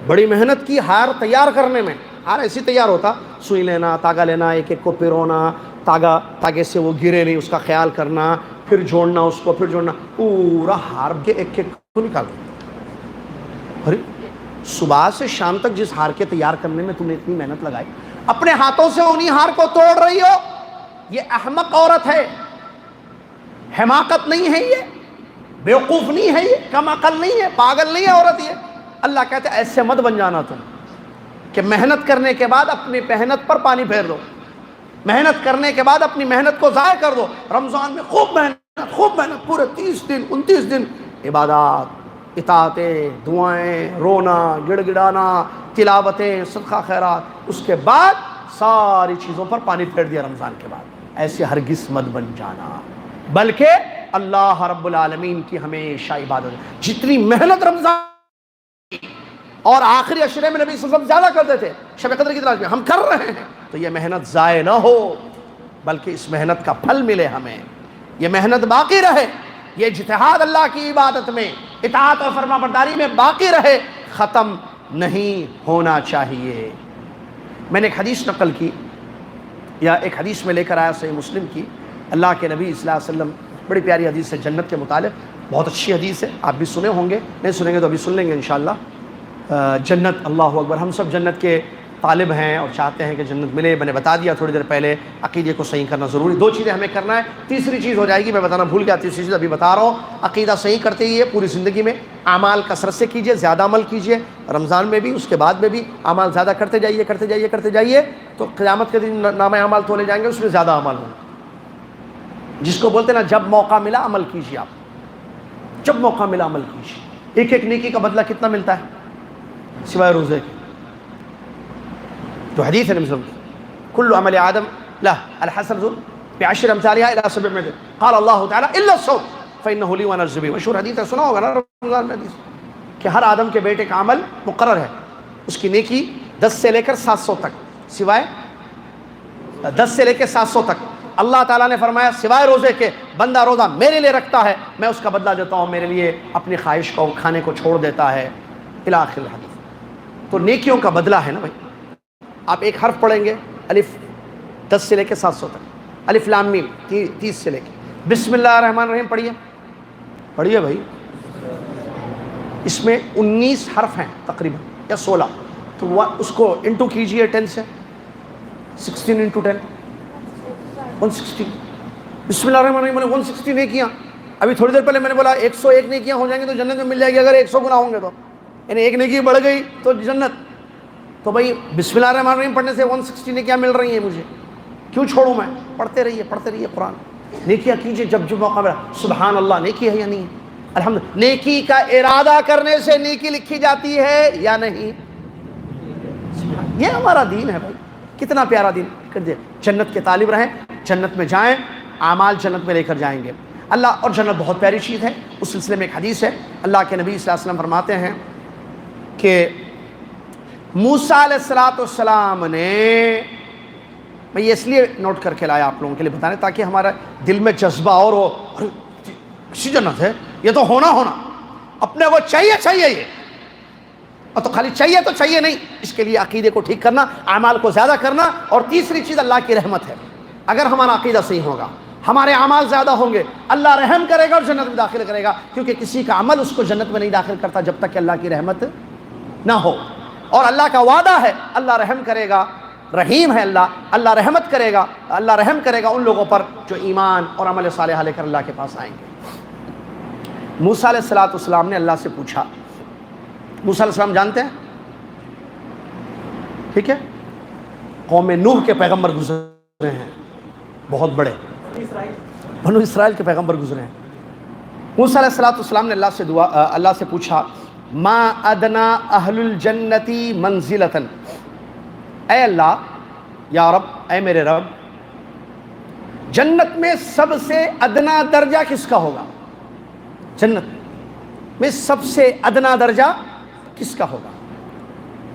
بڑی محنت کی ہار تیار کرنے میں۔ ہار ایسی تیار ہوتا، سوئی لینا، تاگا لینا، ایک ایک کو پیرونا، تاگے سے وہ گرے نہیں اس کا خیال کرنا، پھر جوڑنا اس کو، پھر جوڑنا، پورا ہار کے ایک ایک کو نکالنا۔ ارے صبح سے شام تک جس ہار کے تیار کرنے میں تم نے اتنی محنت لگائی، اپنے ہاتھوں سے انہی ہار کو توڑ رہی ہو، یہ احمق عورت ہے، حماقت نہیں ہے، یہ بیوقوف نہیں ہے، یہ کم عقل نہیں ہے، پاگل نہیں ہے عورت یہ۔ اللہ کہتے ہیں ایسے مت بن جانا تم کہ محنت کرنے کے بعد اپنی محنت پر پانی پھیر دو، محنت کرنے کے بعد اپنی محنت کو ضائع کر دو۔ رمضان میں خوب محنت، پورے 30 دن 29 دن عبادات، اطاعتیں، دعائیں، رونا، گڑ گڑانا، تلاوتیں، صدقہ خیرات، اس کے بعد ساری چیزوں پر پانی پھیر دیا رمضان کے بعد۔ ایسے ہرگز مت بن جانا، بلکہ اللہ رب العالمین کی ہمیشہ عبادت، جتنی محنت رمضان اور آخری عشرے میں نبی صلی اللہ علیہ وسلم زیادہ کرتے تھے، شب قدر کی تلاش میں ہم کر رہے ہیں، تو یہ محنت ضائع نہ ہو، بلکہ اس محنت کا پھل ملے ہمیں، یہ محنت باقی رہے، یہ اجتہاد اللہ کی عبادت میں، اطاعت اور فرما برداری میں باقی رہے، ختم نہیں ہونا چاہیے۔ میں نے ایک حدیث نقل کی، یا ایک حدیث میں لے کر آیا صحیح مسلم کی، اللہ کے نبی صلی اللہ علیہ وسلم، بڑی پیاری حدیث ہے جنت کے متعلق، بہت اچھی حدیث ہے، آپ بھی سنے ہوں گے، نہیں سنیں گے تو ابھی سن لیں گے انشاءاللہ۔ جنت، اللہ اکبر، ہم سب جنت کے طالب ہیں اور چاہتے ہیں کہ جنت ملے۔ میں نے بتا دیا تھوڑی دیر پہلے، عقیدے کو صحیح کرنا ضروری، 2 چیزیں ہمیں کرنا ہے، تیسری چیز ہو جائے گی، میں بتانا بھول گیا، تیسری چیز ابھی بتا رہا ہوں، عقیدہ صحیح کرتے ہی پوری زندگی میں اعمال کثرت سے کیجئے، زیادہ عمل کیجئے، رمضان میں بھی، اس کے بعد میں بھی اعمال زیادہ کرتے جائیے، تو قیامت کے دن نامہ اعمال تولے جائیں گے، اس میں زیادہ عمل ہوں، جس کو بولتے ہیں نا، جب موقع ملا عمل کیجئے، آپ جب موقع ملا عمل کیجئے۔ ایک نیکی کا بدلہ کتنا ملتا ہے سوائے روزے کے؟ تو حدیث ہے نبی صلی اللہ علیہ وسلم، کل عمل آدم له الحسنة بعشر امثالها الى 700، قال اللہ تعالی الا الصوم فانه لي وانا اجزي به۔ مشہور حدیث ہے، سنا ہوگا نا رمضان میں حدیث، کہ ہر آدم کے بیٹے کا عمل مقرر ہے، اس کی نیکی 10 سے لے کر 700 تک، سوائے 10 سے لے کے 700 تک، اللہ تعالیٰ نے فرمایا سوائے روزے کے بندہ روزہ میرے لیے رکھتا ہے میں اس کا بدلہ دیتا ہوں، میرے لیے اپنی خواہش کو کھانے کو چھوڑ دیتا ہے الی آخر الحدیث۔ تو نیکیوں کا بدلہ ہے نا بھائی۔ آپ ایک حرف پڑھیں گے الف 10 سے لے کے 700 تک، الف لام میم 30 سے لے کے، بسم اللہ الرحمن الرحیم پڑھیے پڑھیے بھائی، اس میں 19 حرف ہیں تقریباً یا 16، تو اس کو انٹو کیجئے 10 سے، 16 انٹو 10 160۔ بسم اللہ الرحمن الرحیم 160 نیکیاں، ابھی تھوڑی دیر پہلے میں نے بولا 101 نیکیاں ہو جائیں گے تو جنت میں مل جائے گی، اگر 100 گناہ ہوں گے تو یعنی ایک نیکی بڑھ گئی تو جنت۔ تو بھائی بسم اللہ الرحمن الرحیم پڑھنے سے 160 نیکیاں مل رہی ہیں مجھے، کیوں چھوڑوں میں؟ پڑھتے رہیے قرآن، نیکیاں کیجیے جب موقع ملا۔ سبحان اللہ نیکی ہے یا نہیں ہے؟ الحمد، نیکی کا ارادہ کرنے سے نیکی لکھی جاتی ہے یا نہیں؟ یہ ہمارا دین ہے بھائی، کتنا پیارا دین۔ جنت کے طالب رہیں، جنت میں جائیں، اعمال جنت میں لے کر جائیں گے اللہ، اور جنت بہت پیاری چیز ہے۔ اس سلسلے میں ایک حدیث ہے، اللہ کے نبی صلی اللہ علیہ وسلم فرماتے ہیں کہ موسیٰ علیہ السلام نے، میں یہ اس لیے نوٹ کر کے لایا آپ لوگوں کے لیے بتانے تاکہ ہمارا دل میں جذبہ اور ہو، اچھی جنت ہے یہ تو ہونا اپنے کو چاہیے یہ، اور تو خالی چاہیے تو چاہیے نہیں، اس کے لیے عقیدے کو ٹھیک کرنا، اعمال کو زیادہ کرنا، اور تیسری چیز اللہ کی رحمت ہے۔ اگر ہمارا عقیدہ صحیح ہوگا، ہمارے اعمال زیادہ ہوں گے، اللہ رحم کرے گا اور جنت میں داخل کرے گا، کیونکہ کسی کا عمل اس کو جنت میں نہیں داخل کرتا جب تک کہ اللہ کی رحمت نہ ہو، اور اللہ کا وعدہ ہے اللہ رحم کرے گا، رحیم ہے اللہ رحمت کرے گا، اللہ رحم کرے گا ان لوگوں پر جو ایمان اور عمل صالحہ لے کر اللہ کے پاس آئیں گے۔ موسیٰ علیہ السلام نے اللہ سے پوچھا، موسیٰ علیہ السلام جانتے ہیں، ٹھیک ہے، قوم نوح کے پیغمبر گزرے ہیں، بہت بڑے بنو اسرائیل کے پیغمبر گزرے ہیں۔ موسیٰ علیہ السلام نے اللہ سے پوچھا، ما ادنا اہل الجنتی منزلتن، اے اللہ، یا رب، اے میرے رب، جنت میں سب سے ادنا درجہ کس کا ہوگا؟ جنت میں سب سے ادنا درجہ کس کا ہوگا؟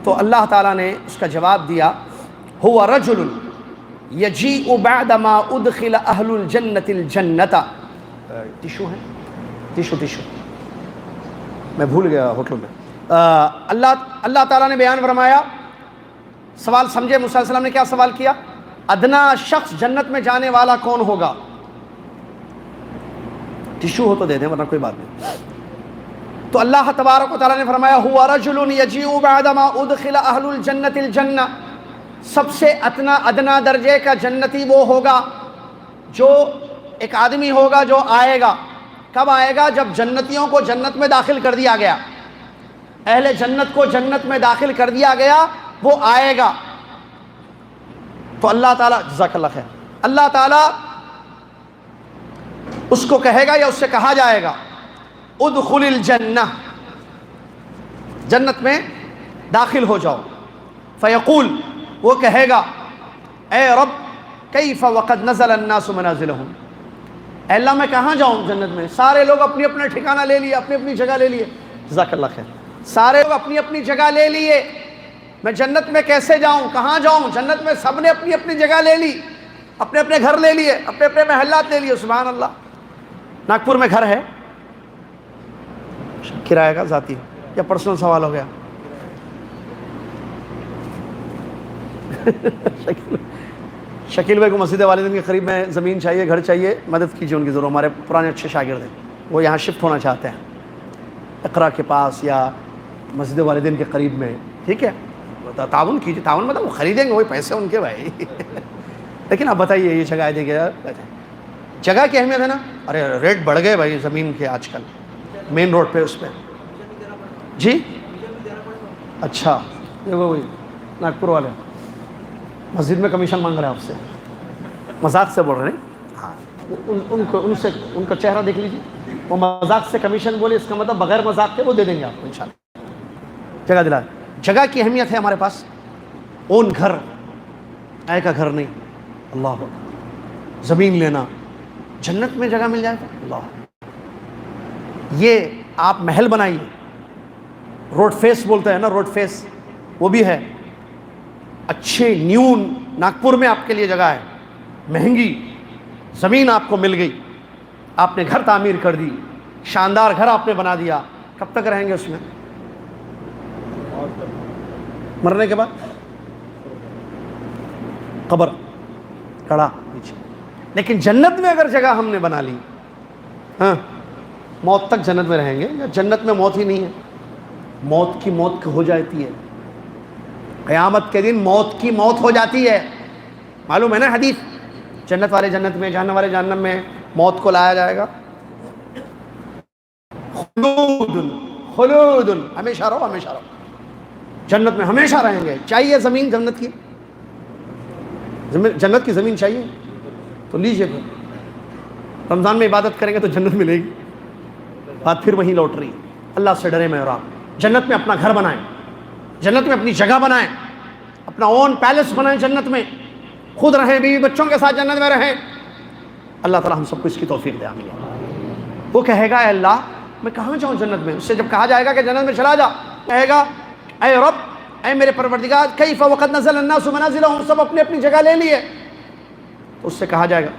تو اللہ تعالیٰ نے اس کا جواب دیا، هو رجل یجیء بعد ما ادخل اہل الجنت الجنت۔ ٹیشو ہے، ٹیشو میں بھول گیا ہوٹل میں۔ اللہ تعالیٰ نے بیان فرمایا، سوال سمجھے موسیٰ علیہ السلام نے کیا سوال کیا؟ ادنا شخص جنت میں جانے والا کون ہوگا؟ ٹیشو ہو تو دے دیں ورنہ کوئی بات نہیں۔ تو اللہ تبارک و تعالیٰ نے فرمایا، هو رجل یجیء بعد ما ادخل اہل الجنت الجنہ، سب سے ادنا درجے کا جنتی وہ ہوگا جو ایک آدمی ہوگا جو آئے گا، کب آئے گا؟ جب جنتیوں کو جنت میں داخل کر دیا گیا، اہل جنت کو جنت میں داخل کر دیا گیا، وہ آئے گا۔ تو اللہ تعالیٰ، جزاک اللہ خیر، اللہ تعالیٰ اس کو کہے گا یا اس سے کہا جائے گا، ادخل الجنہ، جنت میں داخل ہو جاؤ۔ فیقول، وہ کہے گا، اے رب کیف وقد نزل الناس منازلہم، اے اللہ میں کہاں جاؤں جنت میں؟ سارے لوگ اپنی اپنے ٹھکانہ لے لیے، اپنی اپنی جگہ لے لیے، جزاک اللہ خیر، سارے لوگ اپنی اپنی جگہ لے لیے، میں جنت میں کیسے جاؤں؟ کہاں جاؤں؟ جنت میں سب نے اپنی اپنی جگہ لے لی، اپنے اپنے گھر لے لیے، اپنے اپنے محلات لے لیے۔ سبحان اللہ، ناگپور میں گھر ہے، کرایہ کا ذاتی یا پرسنل سوال ہو گیا؟ شکیل بھائی کو مسجد والدین کے قریب میں زمین چاہیے، گھر چاہیے، مدد کیجیے ان کی ضرور، ہمارے پرانے اچھے شاگرد ہیں، وہ یہاں شفٹ ہونا چاہتے ہیں اقرا کے پاس یا مسجد والدین کے قریب میں، ٹھیک ہے، تعاون کیجیے، تعاون مطلب وہ خریدیں گے، وہی پیسے ان کے بھائی۔ لیکن آپ بتائیے یہ جگہ دے گا، جگہ کی اہمیت ہے نا، ارے ریٹ بڑھ گئے بھائی زمین کے آج کل، مین روڈ پہ اس پہ، جی اچھا، دیکھو وہی ناگپور والے مسجد میں کمیشن مانگ رہے ہیں آپ سے، مذاق سے بول رہے ہیں، ہاں ان کا چہرہ دیکھ لیجیے، وہ مذاق سے کمیشن بولے، اس کا مطلب بغیر مذاق کے وہ دے دیں گے آپ کو انشاءاللہ۔ جگہ دلا، جگہ کی اہمیت ہے ہمارے پاس، اون گھر، اے کا گھر نہیں، اللہ، زمین لینا، جنت میں جگہ مل جائے گا، اللہ، یہ آپ محل بنائیے، روڈ فیس بولتے ہیں نا، روڈ فیس وہ بھی ہے، اچھے نیو ناگپور میں آپ کے لیے جگہ ہے، مہنگی، زمین آپ کو مل گئی، آپ نے گھر تعمیر کر دی، شاندار گھر آپ نے بنا دیا، کب تک رہیں گے اس میں؟ مرنے کے بعد قبر، کڑا نیچے۔ لیکن جنت میں اگر جگہ ہم نے بنا لی، ہاں موت تک جنت میں رہیں گے، یا جنت میں موت ہی نہیں ہے؟ موت کی موت ہو جاتی ہے، قیامت کے دن موت کی موت ہو جاتی ہے۔ معلوم ہے نا حدیث، جنت والے جنت میں، جہنم والے جہنم میں، موت کو لایا جائے گا، خلود خلود، ہمیشہ رہو ہمیشہ رہو، جنت میں ہمیشہ رہیں گے۔ چاہیے زمین جنت کی، جنت کی زمین چاہیے تو لیجئے پھر، رمضان میں عبادت کریں گے تو جنت ملے گی، بات پھر وہیں لوٹ رہی ہے۔ اللہ سے ڈرے میں اور آپ، جنت میں اپنا گھر بنائیں، جنت میں اپنی جگہ بنائیں، اپنا اون پیلس بنائیں جنت میں، خود رہیں، بیوی بچوں کے ساتھ جنت میں رہیں۔ اللہ تعالیٰ ہم سب کو اس کی توفیق دے، آمین۔ وہ کہے گا اے اللہ میں کہاں جاؤں جنت میں؟ اس سے جب کہا جائے گا کہ جنت میں چلا جا، کہے گا اے رب، اے میرے پروردگار، کیف وقد نزل الناس منازلهم، سب اپنی اپنی جگہ لے لیے۔ تو اس سے کہا جائے گا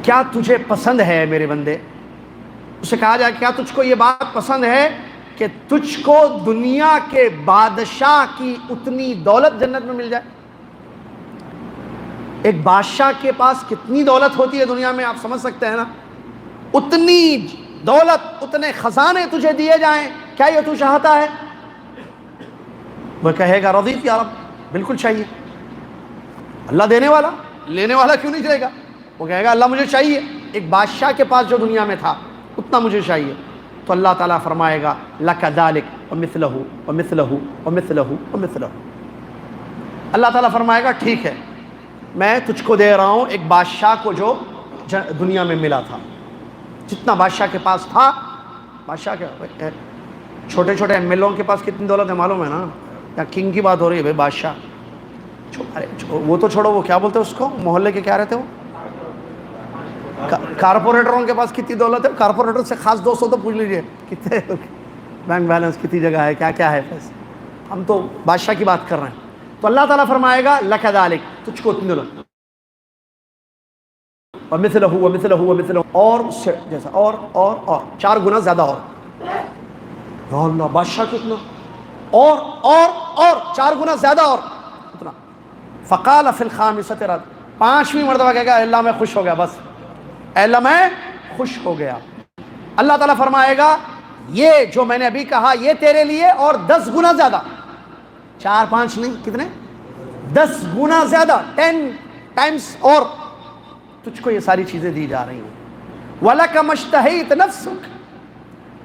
کیا تجھے پسند ہے میرے بندے؟ اس سے کہا جائے کیا تجھ کو یہ بات پسند ہے کہ تجھ کو دنیا کے بادشاہ کی اتنی دولت جنت میں مل جائے؟ ایک بادشاہ کے پاس کتنی دولت ہوتی ہے دنیا میں، آپ سمجھ سکتے ہیں نا؟ اتنی دولت، اتنے خزانے تجھے دیے جائیں، کیا یہ تو چاہتا ہے؟ وہ کہے گا رضیت یا رب، بالکل چاہیے۔ اللہ دینے والا، لینے والا کیوں نہیں چلے گا؟ وہ کہے گا اللہ مجھے چاہیے، ایک بادشاہ کے پاس جو دنیا میں تھا اتنا مجھے چاہیے۔ تو اللہ تعالیٰ فرمائے گا لک ذالک ومثلہ ومثلہ ومثلہ ومثلہ۔ اللہ تعالیٰ فرمائے گا ٹھیک ہے، میں تجھ کو دے رہا ہوں ایک بادشاہ کو جو دنیا میں ملا تھا، جتنا بادشاہ کے پاس تھا۔ بادشاہ کے چھوٹے چھوٹے ایم ایل اوں کے پاس کتنی دولت ہے معلوم ہے نا؟ یا کنگ کی بات ہو رہی ہے بھائی، بادشاہ وہ تو چھوڑو، وہ کیا بولتے ہیں اس کو، محلے کے کیا رہتے وہ، کارپوریٹروں کے پاس کتنی دولت ہے؟ کارپوریٹر سے خاص دوستوں تو پوچھ لیجئے کتنے بینک بیلنس، کتنی جگہ ہے، کیا کیا ہے پیسے۔ ہم تو بادشاہ کی بات کر رہے ہیں۔ تو اللہ تعالیٰ فرمائے گا لک ذالک، تجھ کو اتنی دولت، ومثلہ ومثلہ ومثلہ، اور اس سے جیسا، اور 4 گنا زیادہ، اور یا اللہ بادشاہ کتنا، اور 4 گنا زیادہ، اور اتنا۔ فقال فی الخامسۃ، 5ویں مرتبہ کہے گا اے اللہ میں خوش ہو گیا، بس اے اللہ میں خوش ہو گیا۔ اللہ تعالیٰ فرمائے گا یہ جو میں نے ابھی کہا یہ تیرے لیے، اور 10 گنا زیادہ، 4 5 نہیں، کتنے؟ 10 گنا زیادہ، 10 ٹائمز، اور تجھ کو یہ ساری چیزیں دی جا رہی ہیں۔ وَلَكَ مَشْتَهِيتْ نَفْسُكَ،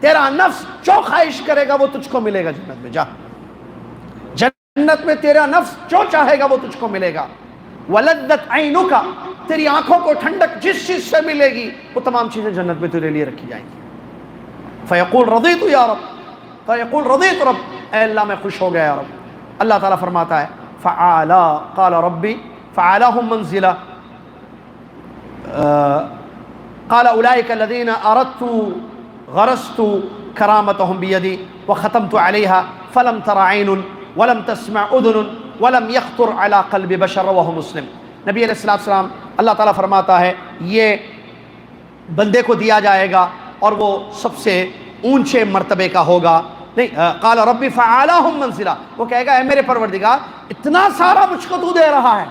تیرا نفس جو خواہش کرے گا وہ تجھ کو ملے گا جنت میں، جا جنت میں تیرا نفس جو چاہے گا وہ تجھ کو ملے گا۔ وَلَذَّتْ عَيْنُكَ، تیری آنکھوں کو ٹھنڈک جس چیز سے ملے گی وہ تمام چیزیں جنت میں تیرے لیے رکھی جائیں گی۔ فَيَقُولُ رَضِيتُ يَا رَبْ، فَيَقُولُ رَضِيتُ رَبْ، اے اللہ میں خوش ہو گیا یا رب۔ اللہ تعالیٰ فرماتا ہے فَعَالَا قَالَ رَبِّ فَعَالَهُمْ مَنْزِلًا قال اولئک الذین اردت غرست کرامتهم بیدی وختمت علیہا فلم تر عین ولم تسمع اذن ولم یخطر علی قلب بشر، رواه مسلم۔ نبی علیہ السلام، اللہ تعالیٰ فرماتا ہے یہ بندے کو دیا جائے گا اور وہ سب سے اونچے مرتبے کا ہوگا۔ نہیں، قال ربی فعالہم منزلا، وہ کہے گا اے میرے پروردگار اتنا سارا مجھ کو تو دے رہا ہے،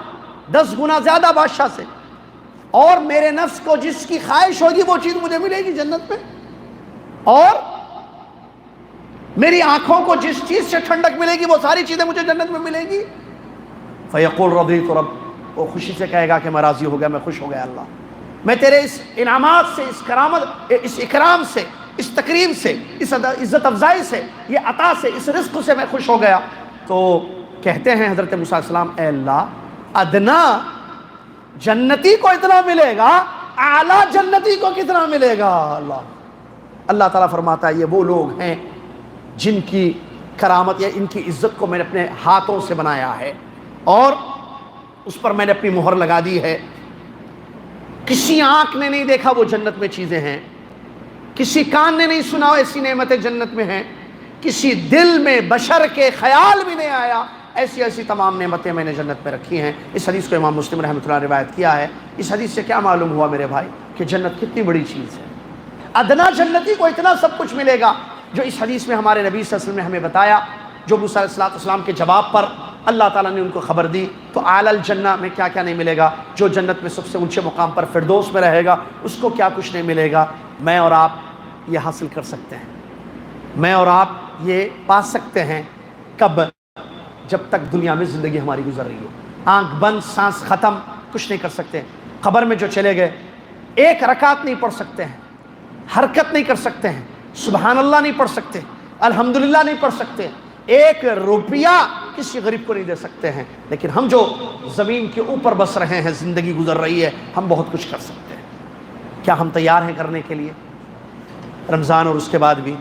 10 گنا زیادہ بادشاہ سے، اور میرے نفس کو جس کی خواہش ہوگی وہ چیز مجھے ملے گی جنت میں، اور میری آنکھوں کو جس چیز سے ٹھنڈک ملے گی وہ ساری چیزیں مجھے جنت میں ملے گی۔ فیقول رضیت رب، وہ خوشی سے کہے گا کہ میں راضی ہو گیا، میں خوش ہو گیا اللہ، میں تیرے اس انعامات سے، اس کرامت، اس اکرام سے، اس تکریم سے، اس عزت افزائی سے، یہ عطا سے، اس رزق سے میں خوش ہو گیا۔ تو کہتے ہیں حضرت موسیٰ علیہ السلام اے اللہ ادنا جنتی کو اتنا ملے گا، اعلیٰ جنتی کو کتنا ملے گا؟ اللہ تعالیٰ فرماتا ہے یہ وہ لوگ ہیں جن کی کرامت یا ان کی عزت کو میں نے اپنے ہاتھوں سے بنایا ہے اور اس پر میں نے اپنی مہر لگا دی ہے۔ کسی آنکھ نے نہیں دیکھا وہ جنت میں چیزیں ہیں، کسی کان نے نہیں سنا ایسی نعمتیں جنت میں ہیں، کسی دل میں بشر کے خیال بھی نہیں آیا ایسی ایسی تمام نعمتیں میں نے جنت میں رکھی ہیں۔ اس حدیث کو امام مسلم رحمۃ اللہ نے روایت کیا ہے۔ اس حدیث سے کیا معلوم ہوا میرے بھائی کہ جنت کتنی بڑی چیز ہے۔ ادنا جنتی کو اتنا سب کچھ ملے گا جو اس حدیث میں ہمارے نبی صلی اللہ علیہ وسلم نے ہمیں بتایا، جو موسیٰ علیہ السلام کے جواب پر اللہ تعالیٰ نے ان کو خبر دی۔ تو اعلی الجنہ میں کیا کیا نہیں ملے گا، جو جنت میں سب سے اونچے مقام پر فردوس میں رہے گا اس کو کیا کچھ نہیں ملے گا، میں اور آپ یہ حاصل کر سکتے ہیں، میں اور آپ یہ پا سکتے ہیں۔ کب؟ جب تک دنیا میں زندگی ہماری گزر رہی ہے۔ آنکھ بند، سانس ختم، کچھ نہیں کر سکتے۔ قبر میں جو چلے گئے ایک رکعت نہیں پڑھ سکتے ہیں، حرکت نہیں کر سکتے ہیں، سبحان اللہ نہیں پڑھ سکتے، الحمدللہ نہیں پڑھ سکتے، ایک روپیہ کسی غریب کو نہیں دے سکتے ہیں۔ لیکن ہم جو زمین کے اوپر بس رہے ہیں، زندگی گزر رہی ہے، ہم بہت کچھ کر سکتے ہیں۔ کیا ہم تیار ہیں کرنے کے لیے؟ رمضان اور اس کے بعد بھی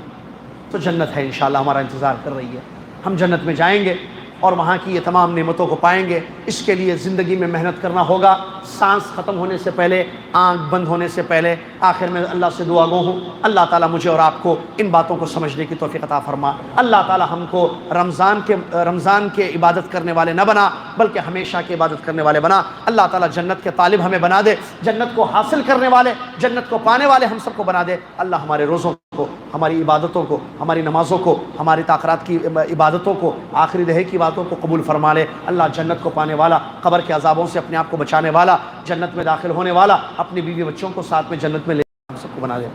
تو جنت ہے انشاءاللہ، ہمارا انتظار کر رہی ہے۔ ہم جنت میں جائیں گے اور وہاں کی یہ تمام نعمتوں کو پائیں گے۔ اس کے لیے زندگی میں محنت کرنا ہوگا، سانس ختم ہونے سے پہلے، آنکھ بند ہونے سے پہلے۔ آخر میں اللہ سے دعا گو ہوں، اللہ تعالیٰ مجھے اور آپ کو ان باتوں کو سمجھنے کی توفیق عطا فرما۔ اللہ تعالیٰ ہم کو رمضان کے عبادت کرنے والے نہ بنا، بلکہ ہمیشہ کی عبادت کرنے والے بنا۔ اللہ تعالیٰ جنت کے طالب ہمیں بنا دے، جنت کو حاصل کرنے والے، جنت کو پانے والے ہم سب کو بنا دے۔ اللہ ہمارے روزوں کو، ہماری عبادتوں کو، ہماری نمازوں کو، ہماری تاخیرات کی عبادتوں کو، آخری دہر کی باتوں کو قبول فرما لے۔ اللہ جنت کو پانے والا، قبر کے عذابوں سے اپنے آپ کو بچانے والا، جنت میں داخل ہونے والا، اپنی بیوی بچوں کو ساتھ میں جنت میں لے ہم سب کو بنا دے۔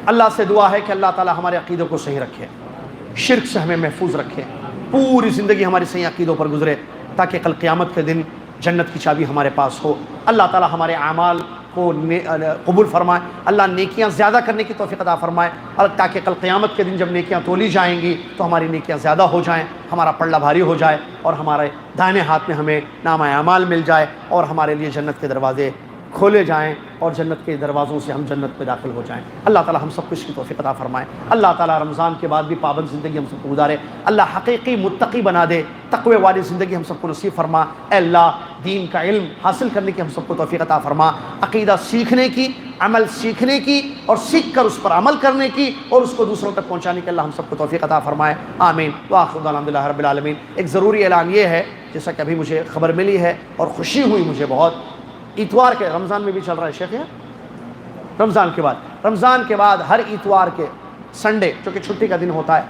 اللہ سے دعا ہے کہ اللہ تعالی ہمارے عقیدوں کو صحیح رکھے، شرک سے ہمیں محفوظ رکھے، پوری زندگی ہماری صحیح عقیدوں پر گزرے تاکہ کل قیامت کے دن جنت کی چابی ہمارے پاس ہو۔ اللہ تعالی ہمارے اعمال کو قبول فرمائے، اللہ نیکیاں زیادہ کرنے کی توفیق عطا فرمائے، اور تاکہ کل قیامت کے دن جب نیکیاں تولی جائیں گی تو ہماری نیکیاں زیادہ ہو جائیں، ہمارا پلڑا بھاری ہو جائے، اور ہمارے دائیں ہاتھ میں ہمیں نامہ اعمال مل جائے، اور ہمارے لیے جنت کے دروازے کھولے جائیں، اور جنت کے دروازوں سے ہم جنت میں داخل ہو جائیں۔ اللہ تعالی ہم سب کو اس کی توفیق عطا فرمائے۔ اللہ تعالی رمضان کے بعد بھی پابند زندگی ہم سب کو گزارے، اللہ حقیقی متقی بنا دے، تقوی والی زندگی ہم سب کو نصیب فرما۔ اے اللہ دین کا علم حاصل کرنے کی ہم سب کو توفیق عطا فرما، عقیدہ سیکھنے کی، عمل سیکھنے کی، اور سیکھ کر اس پر عمل کرنے کی، اور اس کو دوسروں تک پہنچانے کی اللہ ہم سب کو توفیق عطا فرمائے، آمین وآخر دعوانا الحمدللہ رب العالمین۔ ایک ضروری اعلان یہ ہے، جیسا کہ ابھی مجھے خبر ملی ہے اور خوشی ہوئی مجھے بہت، اتوار کے رمضان میں بھی چل رہا ہے شیخ، رمضان کے بعد ہر اتوار کے سنڈے، جو کہ چھٹی کا دن ہوتا ہے،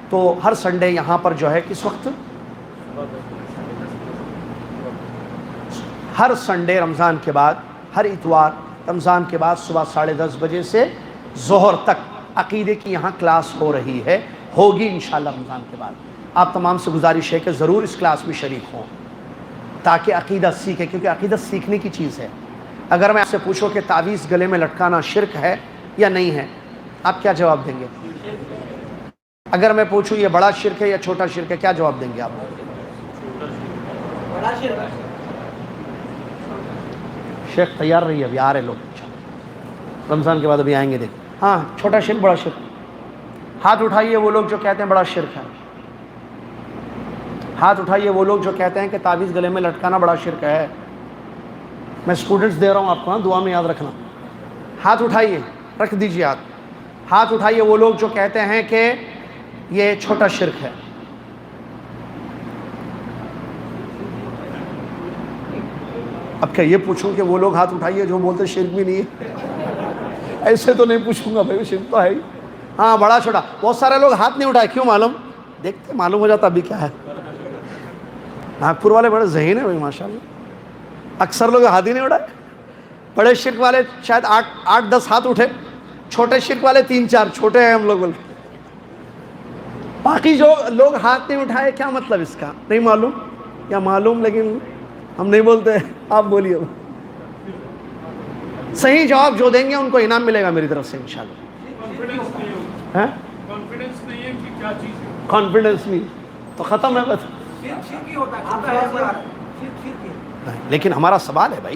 تو ہر سنڈے یہاں پر جو ہے کس وقت، ہر سنڈے رمضان کے بعد، ہر اتوار رمضان کے بعد صبح 10:30 بجے سے ظہر تک عقیدے کی یہاں کلاس ہو رہی ہے، ہوگی انشاءاللہ رمضان کے بعد۔ آپ تمام سے گزارش ہے کہ ضرور اس کلاس میں شریک ہوں تاکہ عقیدہ سیکھیں، کیونکہ عقیدہ سیکھنے کی چیز ہے۔ اگر میں آپ سے پوچھوں کہ تعویذ گلے میں لٹکانا شرک ہے یا نہیں ہے، آپ کیا جواب دیں گے؟ اگر میں پوچھوں یہ بڑا شرک ہے یا چھوٹا شرک ہے، کیا جواب دیں گے آپ؟ بڑا شرک ہے۔ شیخ تیار رہی ہے، ابھی آ رہے لوگ رمضان کے بعد ابھی آئیں گے، دیکھ ہاں چھوٹا شرک بڑا شرک۔ ہاتھ اٹھائیے وہ لوگ جو کہتے ہیں بڑا شرک ہے، ہاتھ اٹھائیے وہ لوگ جو کہتے ہیں کہ تعویذ گلے میں لٹکانا بڑا شرک ہے۔ میں اسٹوڈنٹس دے رہا ہوں آپ کو، دعا میں یاد رکھنا۔ ہاتھ اٹھائیے، رکھ دیجیے ہاتھ اٹھائیے وہ لوگ جو کہتے ہیں کہ یہ چھوٹا شرک ہے۔ اب کیا یہ پوچھوں کہ وہ لوگ ہاتھ اٹھائیے جو بولتے شرک بھی نہیں ہے؟ ایسے تو نہیں پوچھوں گا بھائی، شرک تو ہے ہی۔ ہاں بڑا چھوٹا، بہت سارے لوگ ہاتھ نہیں اٹھائے، کیوں معلوم؟ دیکھتے معلوم ہو جاتا ابھی کیا ہے۔ ناگپور والے بڑے ذہین ہیں بھائی ماشاءاللہ، اکثر لوگ ہاتھ ہی نہیں اٹھائے۔ بڑے شرک والے شاید 8-10 ہاتھ اٹھے، چھوٹے شرک والے 3-4، چھوٹے ہیں ہم لوگ بلکہ۔ باقی جو لوگ ہاتھ نہیں اٹھائے کیا مطلب اس کا؟ نہیں معلوم یا معلوم لیکن ہم نہیں بولتے، آپ بولیے۔ صحیح جواب جو دیں گے ان کو انعام ملے گا میری طرف سے انشاءاللہ۔ کانفیڈنس نہیں ہے کہ کیا چیز ہے، کانفیڈنس نہیں تو ختم ہے بس۔ لیکن ہمارا سوال ہے بھائی،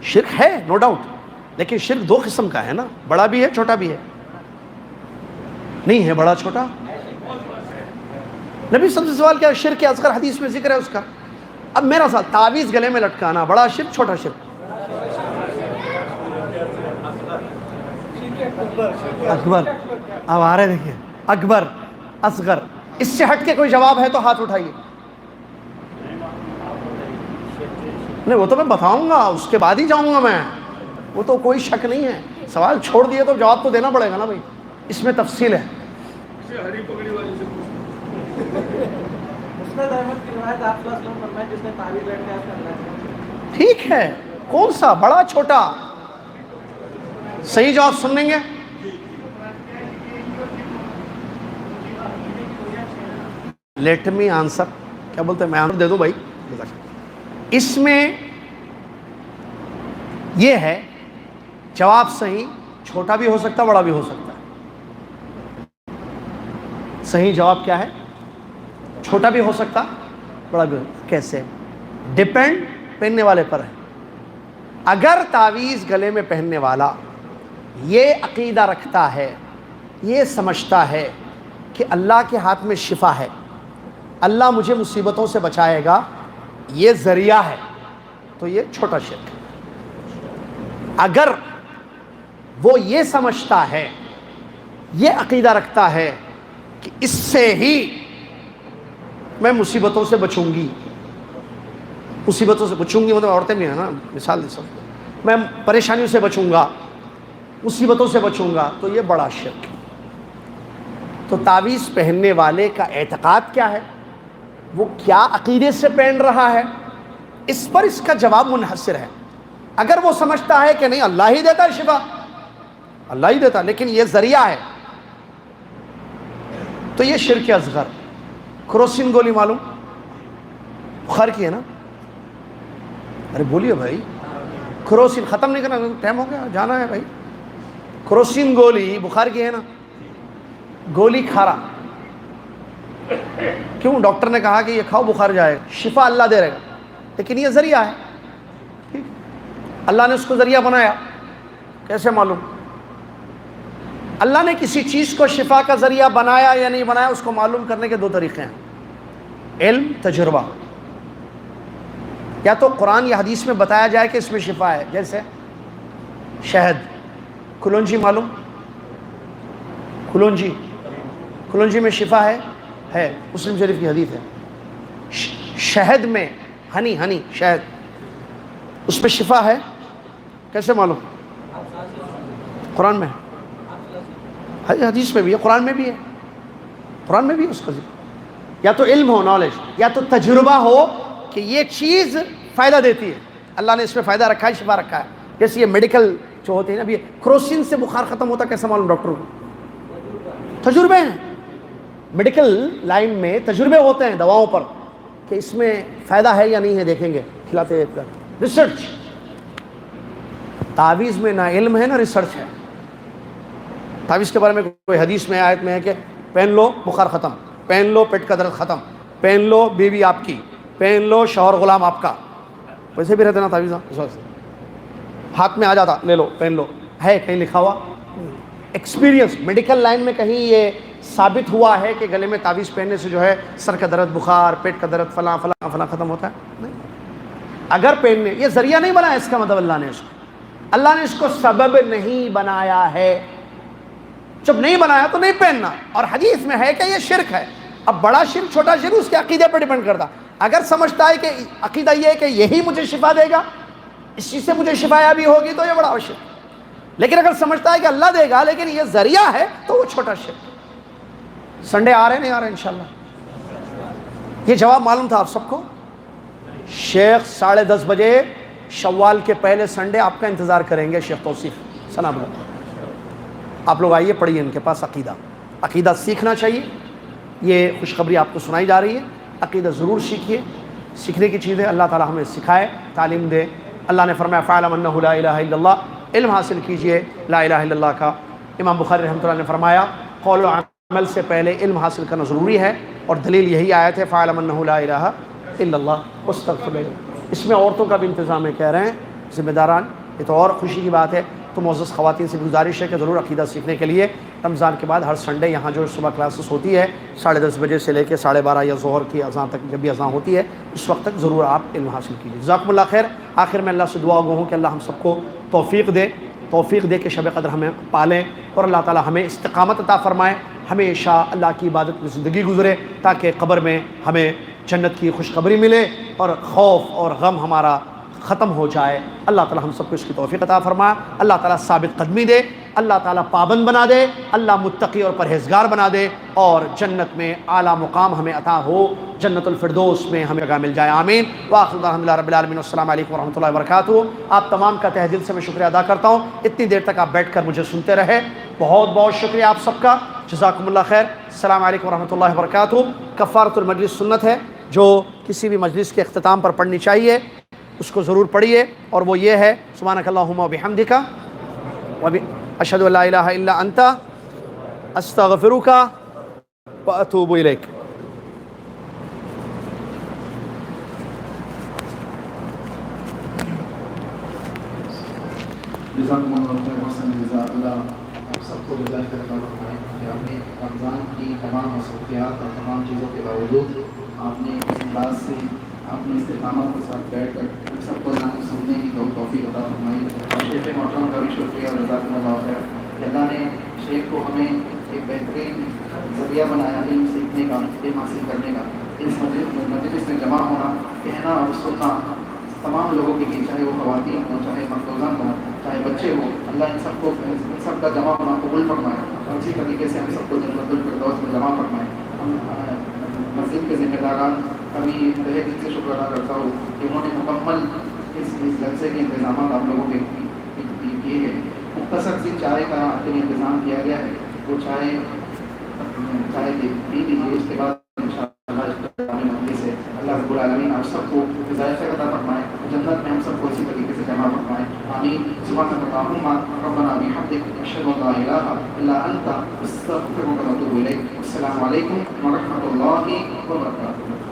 شرک ہے نو ڈاؤٹ، لیکن شرک 2 قسم کا ہے نا، بڑا بھی ہے چھوٹا بھی ہے۔ نہیں ہے بڑا چھوٹا؟ نبی صلی اللہ علیہ وسلم سوال کیا؟ شرک اصغر حدیث میں ذکر ہے اس کا۔ اب میرا سوال، تعویذ گلے میں لٹکانا بڑا شرک چھوٹا شرک؟ اکبر اب آ رہے دیکھیے، اکبر، اصغر، اس سے ہٹ کے کوئی جواب ہے تو ہاتھ اٹھائیے. نہیں وہ تو میں بتاؤں گا، اس کے بعد ہی جاؤں گا میں، وہ تو کوئی شک نہیں ہے. سوال چھوڑ دیے تو جواب تو دینا پڑے گا نا بھائی، اس میں تفصیل ہے. اسے ہری پگڑی والی سے پوچھنا. مسند احمد کی روایت آپ صلی اللہ علیہ وسلم فرمائے جس نے تعویذ بیٹھ کے آپ کا اللہ. ٹھیک ہے، کون سا بڑا چھوٹا؟ صحیح جواب سن لیں گے. لیٹ می آنسر، کیا بولتے ہیں، میں آنسر دے دوں بھائی. اس میں یہ ہے جواب صحیح چھوٹا بھی ہو سکتا بڑا بھی ہو سکتا ہے. صحیح جواب کیا ہے؟ چھوٹا بھی ہو سکتا بڑا بھی ہو سکتا. کیسے؟ ڈیپینڈ پہننے والے پر ہے. اگر تعویذ گلے میں پہننے والا یہ عقیدہ رکھتا ہے، یہ سمجھتا ہے کہ اللہ کے ہاتھ میں شفا ہے، اللہ مجھے مصیبتوں سے بچائے گا، یہ ذریعہ ہے، تو یہ چھوٹا شرک ہے. اگر وہ یہ سمجھتا ہے، یہ عقیدہ رکھتا ہے کہ اس سے ہی میں مصیبتوں سے بچوں گی، مصیبتوں سے بچوں گی مطلب عورتیں بھی ہیں نا، مثال دے سکتے، میں پریشانیوں سے بچوں گا، مصیبتوں سے بچوں گا، تو یہ بڑا شرک ہے. تو تعویذ پہننے والے کا اعتقاد کیا ہے، وہ کیا عقیدے سے پہن رہا ہے، اس پر اس کا جواب منحصر ہے. اگر وہ سمجھتا ہے کہ نہیں اللہ ہی دیتا ہے شفا، اللہ ہی دیتا، لیکن یہ ذریعہ ہے، تو یہ شرک اصغر. کروسین گولی معلوم بخار کی ہے نا؟ ارے بولیے بھائی، کروسین ختم نہیں کرنا، ٹائم ہو گیا، جانا ہے بھائی. کروسین گولی بخار کی ہے نا، گولی کھا رہا، کیوں؟ ڈاکٹر نے کہا کہ یہ کھاؤ بخار جائے گا، شفا اللہ دے رہے گا، لیکن یہ ذریعہ ہے. اللہ نے اس کو ذریعہ بنایا، کیسے معلوم؟ اللہ نے کسی چیز کو شفا کا ذریعہ بنایا یا نہیں بنایا، اس کو معلوم کرنے کے دو طریقے ہیں، علم، تجربہ. یا تو قرآن یا حدیث میں بتایا جائے کہ اس میں شفا ہے، جیسے شہد، کلونجی معلوم، کلونجی میں شفا ہے، مسلم شریف کی حدیث ہے. شہد میں ہنی شہد، اس پہ شفا ہے، کیسے معلوم؟ قرآن میں، حدیث میں بھی ہے، قرآن میں بھی ہے، قرآن میں بھی ہے اس کا ذکر. یا تو علم ہو، نالج، یا تو تجربہ ہو کہ یہ چیز فائدہ دیتی ہے، اللہ نے اس میں فائدہ رکھا ہے، شفا رکھا ہے. جیسے یہ میڈیکل جو ہوتے ہیں نا، ابھی کروسین سے بخار ختم ہوتا، کیسے معلوم ڈاکٹر کو؟ تجربے ہیں، میڈیکل لائن میں تجربے ہوتے ہیں دواؤں پر کہ اس میں فائدہ ہے یا نہیں ہے، دیکھیں گے کھلاتے ہیں. ریسرچ. تعویذ میں نہ علم ہے نہ ریسرچ ہے. تعویذ کے بارے میں کوئی حدیث میں آیت میں ہے کہ پہن لو بخار ختم، پہن لو پیٹ کا درد ختم، پہن لو بیوی آپ کی، پہن لو شوہر غلام آپ کا. ویسے بھی رہتے نا تعویذ، ہاتھ میں آ جاتا، لے لو پہن لو، ہے کہیں لکھا ہوا؟ ایکسپیرینس میڈیکل لائن میں کہیں یہ ثابت ہوا ہے کہ گلے میں تعویذ پہننے سے جو ہے سر کا درد، بخار، پیٹ کا درد، فلاں فلاں فلاں ختم ہوتا ہے؟ نہیں. اگر پہننے، یہ ذریعہ نہیں بنایا اس کا مطلب اللہ نے اس کو سبب نہیں بنایا ہے. جب نہیں بنایا تو نہیں پہننا. اور حدیث میں ہے کہ یہ شرک ہے. اب بڑا شرک چھوٹا شرک اس کے عقیدے پر ڈیپینڈ کرتا. اگر سمجھتا ہے کہ عقیدہ یہ ہے کہ یہی مجھے شفا دے گا، اس چیز سے مجھے شفا یابی ہوگی، تو یہ بڑا شرک. لیکن اگر سمجھتا ہے کہ اللہ دے گا لیکن یہ ذریعہ ہے، تو وہ چھوٹا شرک. سنڈے آ رہے نہیں آ رہے انشاءاللہ؟ یہ جواب معلوم تھا آپ سب کو؟ شیخ 10:30 بجے شوال کے پہلے سنڈے آپ کا انتظار کریں گے. شیخ توصیف سلام علیکم. آپ لوگ آئیے، پڑھیے ان کے پاس عقیدہ سیکھنا چاہیے. یہ خوشخبری آپ کو سنائی جا رہی ہے. عقیدہ ضرور سیکھیے، سیکھنے کی چیز ہے. اللہ تعالی ہمیں سکھائے، تعلیم دے. اللہ نے فرمایا فَاعْلَمْ أَنَّهُ لَا إِلَٰهَ إِلَّا اللَّهُ، علم حاصل کیجئے لا الہ الا اللہ کا. امام بخاری رحمۃ اللہ نے فرمایا قول و عمل سے پہلے علم حاصل کرنا ضروری ہے، اور دلیل یہی آیت ہے فَاعْلَمْ أَنَّهُ لَا إِلَٰهَ إِلَّا اللَّهُ وَاسْتَغْفِرْ لَهُ. اس میں عورتوں کا بھی انتظام ہے، کہہ رہے ہیں ذمہ داران، یہ تو اور خوشی کی بات ہے. تو معزز خواتین سے گزارش ہے کہ ضرور عقیدہ سیکھنے کے لیے رمضان کے بعد ہر سنڈے یہاں جو صبح کلاسز ہوتی ہے 10:30 بجے سے لے کے 12:30 یا ظہر کی اذان تک، جب بھی اذان ہوتی ہے اس وقت تک ضرور آپ علم حاصل کیجیے. جزاکم اللہ خیر. آخر میں اللہ سے دعا گو ہوں کہ اللہ ہم سب کو توفیق دے توفیق دے کہ شب قدر ہمیں پالیں، اور اللہ تعالی ہمیں استقامت عطا فرمائے، ہمیشہ اللہ کی عبادت میں زندگی گزرے تاکہ قبر میں ہمیں جنت کی خوشخبری ملے اور خوف اور غم ہمارا ختم ہو جائے۔ اللہ تعالی ہم سب کو اس کی توفیق عطا فرمائے، اللہ تعالی ثابت قدمی دے، اللہ تعالی پابند بنا دے، اللہ متقی اور پرہیزگار بنا دے، اور جنت میں اعلیٰ مقام ہمیں عطا ہو، جنت الفردوس میں ہمیں جگہ مل جائے، آمین۔ وآخر دعوانا الحمدللہ رب العالمین، السلام علیکم ورحمۃ اللہ وبرکاتہ۔ آپ تمام کا تہ دل سے میں شکریہ ادا کرتا ہوں، اتنی دیر تک آپ بیٹھ کر مجھے سنتے رہے، بہت بہت شکریہ آپ سب کا، جزاکم اللہ خیر۔ السلام علیکم ورحمۃ اللہ وبرکاتہ۔ کفارۃ المجلس سنت ہے جو کسی بھی مجلس کے اختتام پر پڑھنی چاہیے، اس کو ضرور پڑھیے، اور وہ یہ ہے سبحانک اللہم وبحمدک اشہد ان لا الہ الا انت استغفرک واتوب الیک۔ جزاکم اللہ خیر وحسن جزاء اللہ۔ آپ سب کو جزائے خیر عطا فرمائے کہ آپ نے رمضان کی تمام مصروفیات اور تمام چیزوں کے باوجود آپ نے اس انداز سے اپنی استقامت کے ساتھ بیٹھ کر سب کو سننے کی توفیق عطا فرمائی۔ اور شیخ محترم کا بھی شکریہ اور جزاکم اللہ خیر کہ اللہ نے شیخ کو ہمیں ایک بہترین ذریعہ بنایا علم سیکھنے کا، علم حاصل کرنے کا۔ اس مجلس میں جمع ہونا، کہنا اور سننا تمام لوگوں کے لیے، چاہے وہ خواتین ہوں، چاہے مردان ہوں، چاہے بچے ہوں، اللہ ان سب کا جمع ہونا قبول فرمائے، اور اسی طریقے سے ہم سب کو جنت الفردوس میں جمع فرمائے۔ ہم مسجد کے ذمہ داران کا بھی تہہ دل سے شکر ادا کرتا ہوں کہ انہوں نے مکمل اس جلسے کے انتظامات آپ لوگوں کے کیے ہیں۔ مختصر سی چائے کا انتظام کیا گیا ہے، وہ چائے پی لیجیے، اس کے بعد سے اللہ رب العالمین آپ سب کو جزائے خیر عطا فرمائے، جنت میں ہم سب کو اسی طریقے سے جمع فرمائے، آمین۔ سبحانک اللہم ربنا بحمدک اشہد ان لا الہ الا انت استغفرک واتوب الیک۔ السلام علیکم ورحمۃ اللہ وبرکاتہ۔